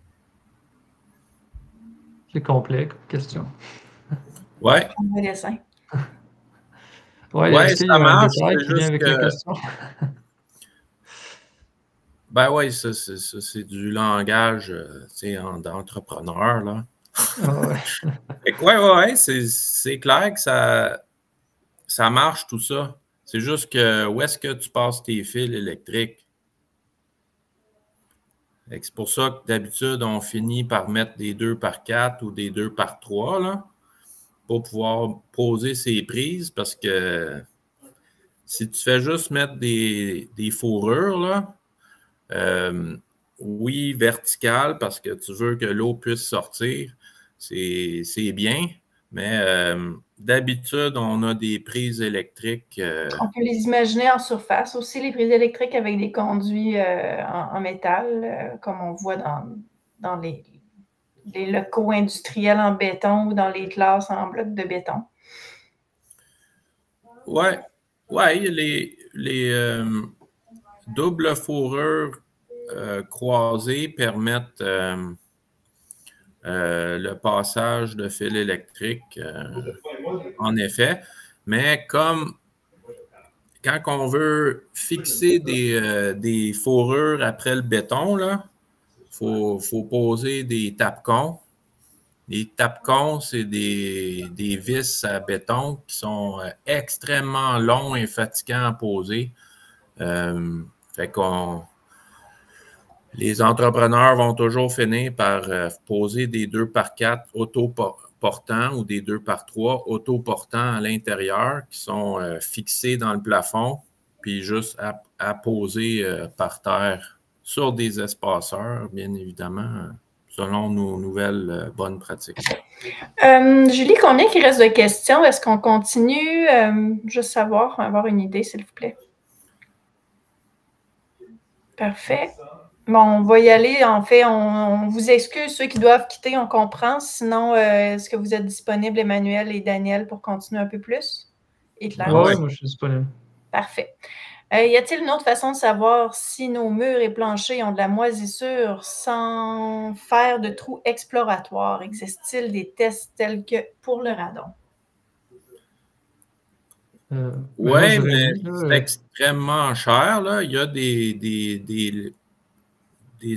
C'est complet comme question. Ouais. Le dessin. Ouais, ça marche. C'est juste avec la question. Ben oui, ça c'est du langage d'entrepreneur, là. Ouais, c'est clair que ça marche tout ça. C'est juste que où est-ce que tu passes tes fils électriques? C'est pour ça que d'habitude, on finit par mettre des 2x4 ou des 2x3 là, pour pouvoir poser ses prises parce que si tu fais juste mettre des fourrures, là, oui, verticales parce que tu veux que l'eau puisse sortir, c'est bien, mais d'habitude, on a des prises électriques. On peut les imaginer en surface aussi, les prises électriques avec des conduits en métal, comme on voit dans les locaux industriels en béton ou dans les classes en blocs de béton. Ouais, les doubles fourrures croisées permettent le passage de fil électrique, en effet. Mais comme quand on veut fixer des fourrures après le béton, là, faut poser des tapecons. Les tapecons, c'est des vis à béton qui sont extrêmement longs et fatigants à poser. Fait qu'on les entrepreneurs vont toujours finir par poser des 2x4 autoportants ou des 2x3 autoportants à l'intérieur qui sont fixés dans le plafond, puis juste à poser par terre sur des espaceurs, bien évidemment, selon nos nouvelles bonnes pratiques. Julie, combien il reste de questions? Est-ce qu'on continue? Juste savoir, avoir une idée, s'il vous plaît. Parfait. Bon, on va y aller. En fait, on vous excuse, ceux qui doivent quitter, on comprend. Sinon, est-ce que vous êtes disponibles, Emmanuel et Daniel, pour continuer un peu plus? Et Claire? Oui, moi, je suis disponible. Parfait. Y a-t-il une autre façon de savoir si nos murs et planchers ont de la moisissure sans faire de trous exploratoires? Existe-t-il des tests tels que pour le radon? Oui, mais c'est extrêmement cher. Là. Il y a des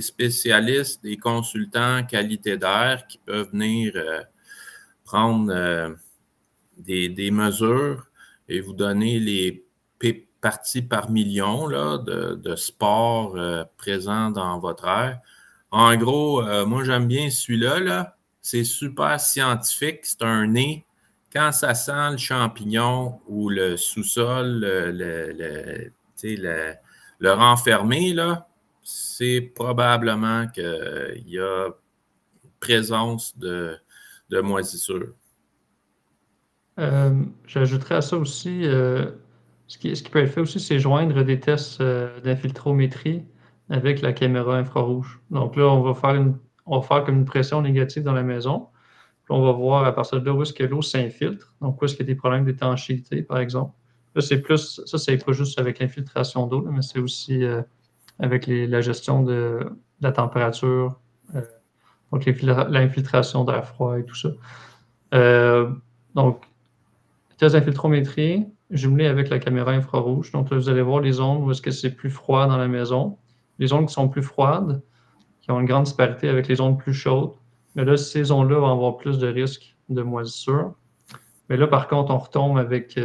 spécialistes, des consultants qualité d'air qui peuvent venir prendre des mesures et vous donner les parties par million là, de spores présents dans votre air. En gros, moi, j'aime bien celui-là. Là. C'est super scientifique. C'est un nez. Quand ça sent le champignon ou le sous-sol, le renfermé, là, c'est probablement qu'il y a présence de moisissure. J'ajouterais à ça aussi, ce qui peut être fait aussi, c'est joindre des tests d'infiltrométrie avec la caméra infrarouge. Donc là, on va faire comme une pression négative dans la maison. Puis on va voir à partir de là où est-ce que l'eau s'infiltre. Donc, où est-ce qu'il y a des problèmes d'étanchéité, par exemple. Là, c'est pas juste avec l'infiltration d'eau, mais c'est aussi avec la gestion de la température, donc l'infiltration d'air froid et tout ça. Donc, test d'infiltrométrie jumelé avec la caméra infrarouge. Donc, là, vous allez voir les zones où est-ce que c'est plus froid dans la maison. Les zones qui sont plus froides, qui ont une grande disparité avec les zones plus chaudes. Mais là, ces zones-là vont avoir plus de risques de moisissure. Mais là, par contre, on retombe avec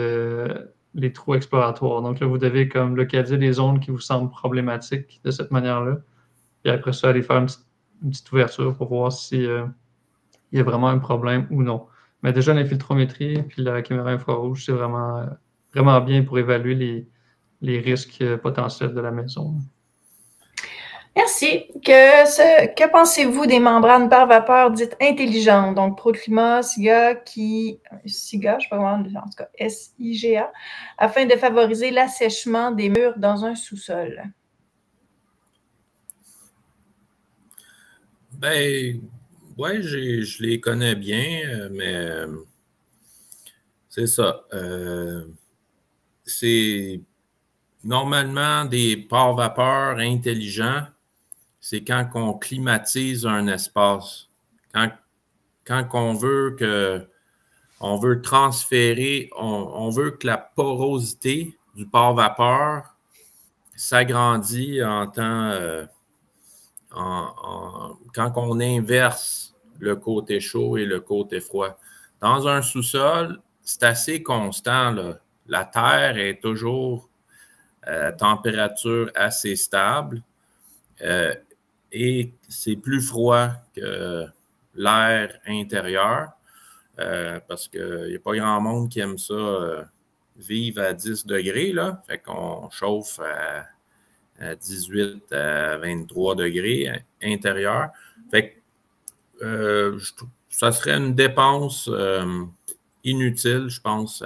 les trous exploratoires. Donc là, vous devez comme localiser les zones qui vous semblent problématiques de cette manière-là. Puis après ça, aller faire une petite ouverture pour voir si il y a vraiment un problème ou non. Mais déjà, l'infiltrométrie puis la caméra infrarouge, c'est vraiment bien pour évaluer les risques potentiels de la maison. Merci. Que pensez-vous des membranes par vapeur dites intelligentes, donc ProClimat, SIGA, je ne sais pas comment, en tout cas SIGA, afin de favoriser l'assèchement des murs dans un sous-sol? Ben, ouais, je les connais bien, mais c'est ça. C'est normalement des pare-vapeurs intelligents. C'est quand on climatise un espace. Quand on veut transférer, on veut que la porosité du pare-vapeur s'agrandit en temps, quand on inverse le côté chaud et le côté froid. Dans un sous-sol, c'est assez constant, là. La terre est toujours à température assez stable. Et c'est plus froid que l'air intérieur parce qu'il n'y a pas grand monde qui aime ça vivre à 10 degrés. Là. Fait qu'on chauffe à 18 à 23 degrés intérieur. Fait que ça serait une dépense inutile, je pense.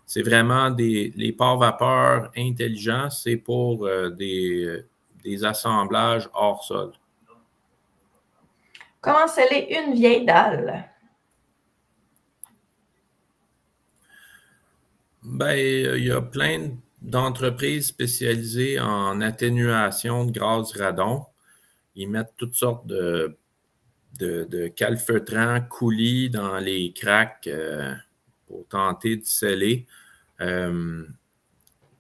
C'est vraiment les pare-vapeurs intelligents, c'est pour des assemblages hors sol. Comment sceller une vieille dalle? Ben, il y a plein d'entreprises spécialisées en atténuation de gaz radon. Ils mettent toutes sortes de calfeutrants, coulis dans les cracks pour tenter de sceller.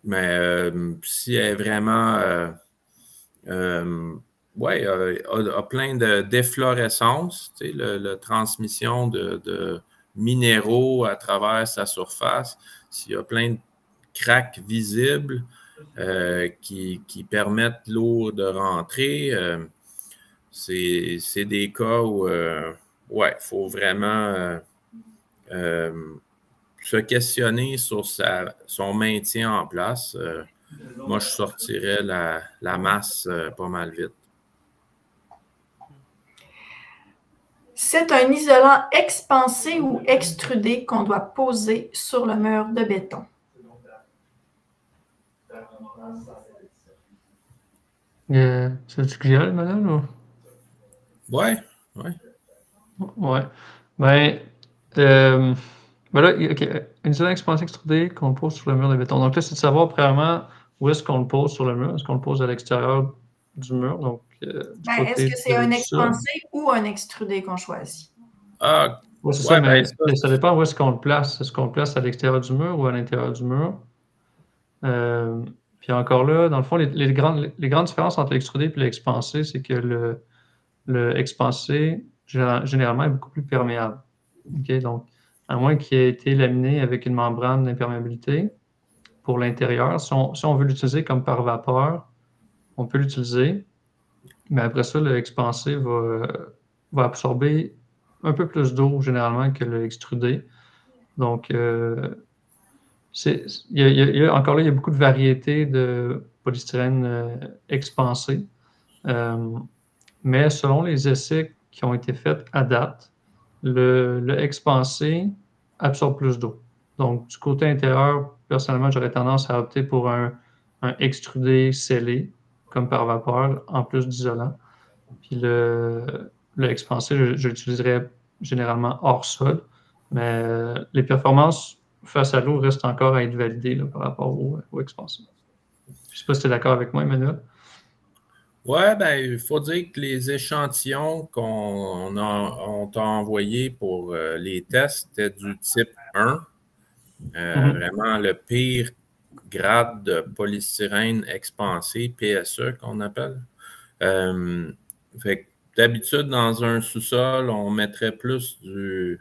Mais si elle est vraiment a plein de déflorescence, tu sais, la transmission de minéraux à travers sa surface, s'il y a plein de cracks visibles qui permettent l'eau de rentrer, c'est des cas où il faut vraiment se questionner sur son maintien en place. Moi, je sortirais la masse pas mal vite. C'est un isolant expansé ou extrudé qu'on doit poser sur le mur de béton. C'est-tu clair, madame? Ou? Ouais. Ouais. Ben là, OK. Un isolant expansé extrudé qu'on pose sur le mur de béton. Donc là, c'est de savoir premièrement où est-ce qu'on le pose sur le mur. Est-ce qu'on le pose à l'extérieur du mur? Donc, est-ce que c'est un expansé ou un extrudé qu'on choisit? Ouais, c'est ça, mais ça dépend où est-ce qu'on le place. Est-ce qu'on le place à l'extérieur du mur ou à l'intérieur du mur? Puis encore là, dans le fond, les grandes différences entre l'extrudé et l'expansé, c'est que le expansé, généralement, est beaucoup plus perméable. Okay? Donc, à moins qu'il ait été laminé avec une membrane d'imperméabilité pour l'intérieur, si on veut l'utiliser comme par vapeur, on peut l'utiliser, mais après ça, le expansé va absorber un peu plus d'eau généralement que le extrudé. Donc, encore là, il y a beaucoup de variétés de polystyrène expansé. Mais selon les essais qui ont été faits à date, le expansé absorbe plus d'eau. Donc, du côté intérieur, personnellement, j'aurais tendance à opter pour un extrudé scellé, comme par vapeur, en plus d'isolant. Puis le expansé, je l'utiliserais généralement hors sol. Mais les performances face à l'eau reste encore à être validé là, par rapport aux expansions. Je ne sais pas si tu es d'accord avec moi, Emmanuel. Oui, ben, il faut dire que les échantillons qu'on t'a envoyés pour les tests étaient du type 1. Vraiment le pire grade de polystyrène expansé, PSE qu'on appelle. Fait que d'habitude, dans un sous-sol, on mettrait plus du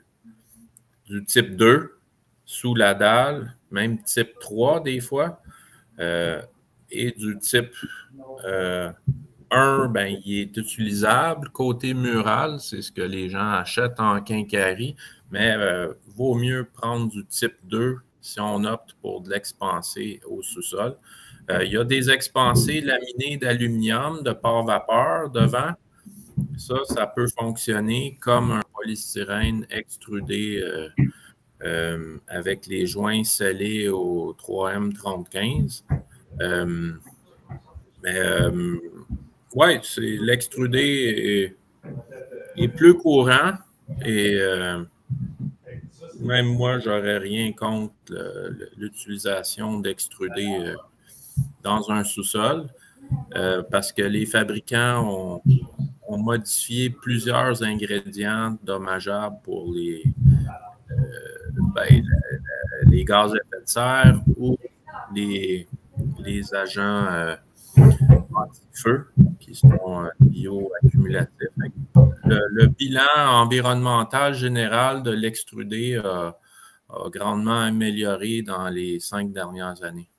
type 2 sous la dalle, même type 3 des fois, et du type 1, ben, il est utilisable. Côté mural, c'est ce que les gens achètent en quincaillerie, mais vaut mieux prendre du type 2 si on opte pour de l'expansé au sous-sol. Il y a des expansés laminés d'aluminium, de port-vapeur devant. Ça peut fonctionner comme un polystyrène extrudé avec les joints scellés au 3M3015. Oui, l'extrudé est plus courant et même moi, j'aurais rien contre l'utilisation d'extrudé dans un sous-sol parce que les fabricants ont modifié plusieurs ingrédients dommageables pour les gaz à effet de serre ou les agents anti-feu qui sont bioaccumulatifs. Le bilan environnemental général de l'extrudé a grandement amélioré dans les 5 dernières années.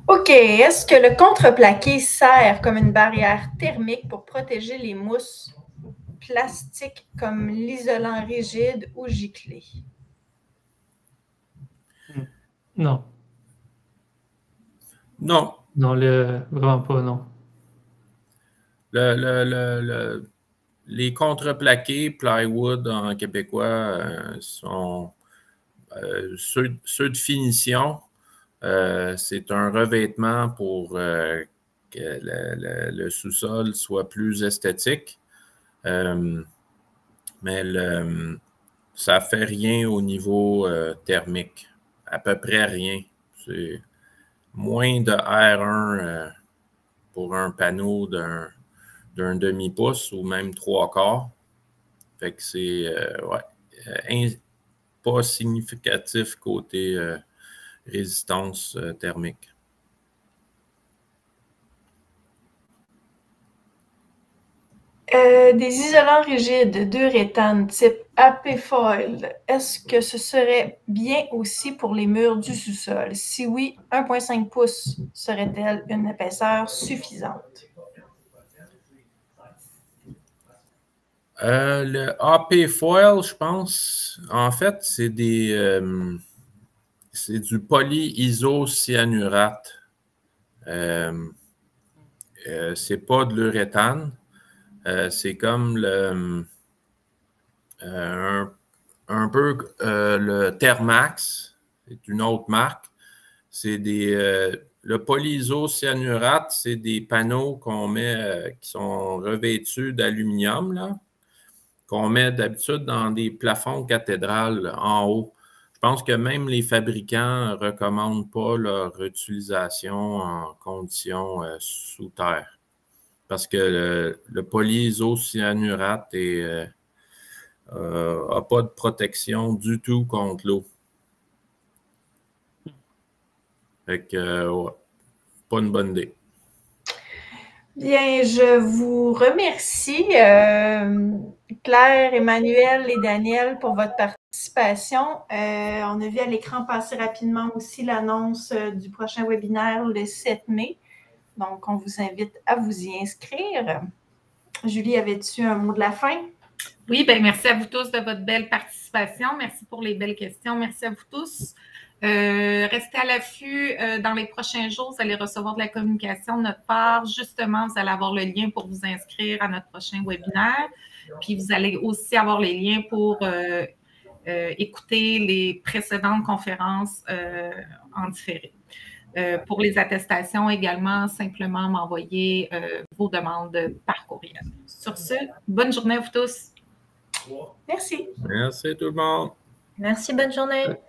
OK. Est-ce que le contreplaqué sert comme une barrière thermique pour protéger les mousses plastiques comme l'isolant rigide ou giclé? Non. Non. Non, vraiment pas, non. Les contreplaqués plywood en québécois sont ceux de finition. C'est un revêtement pour que le sous-sol soit plus esthétique. Mais ça ne fait rien au niveau thermique. À peu près rien. C'est moins de R1 pour un panneau d'un demi-pouce ou même 3/4. Fait que c'est pas significatif côté résistance thermique. Des isolants rigides d'uréthane type AP Foil, est-ce que ce serait bien aussi pour les murs du sous-sol? Si oui, 1,5 pouces serait-elle une épaisseur suffisante? Le AP Foil, je pense, en fait, c'est du polyisocyanurate. C'est pas de l'uréthane. C'est comme un peu le Thermax, c'est une autre marque. C'est le polyisocyanurate, c'est des panneaux qu'on met qui sont revêtus d'aluminium, là, qu'on met d'habitude dans des plafonds cathédrales en haut. Je pense que même les fabricants ne recommandent pas leur utilisation en conditions sous terre. Parce que le polyisocyanurate n'a pas de protection du tout contre l'eau. Fait que, ouais, pas une bonne idée. Bien, je vous remercie, Claire, Emmanuel et Daniel, pour votre participation. On a vu à l'écran passer rapidement aussi l'annonce du prochain webinaire le 7 mai. Donc, on vous invite à vous y inscrire. Julie, avais-tu un mot de la fin? Oui, bien, merci à vous tous de votre belle participation. Merci pour les belles questions. Merci à vous tous. Restez à l'affût. Dans les prochains jours, vous allez recevoir de la communication de notre part. Justement, vous allez avoir le lien pour vous inscrire à notre prochain webinaire. Puis, vous allez aussi avoir les liens pour écouter les précédentes conférences en différé. Pour les attestations également, simplement m'envoyer vos demandes par courriel. Sur ce, bonne journée à vous tous. Merci. Merci tout le monde. Merci, bonne journée. Ouais.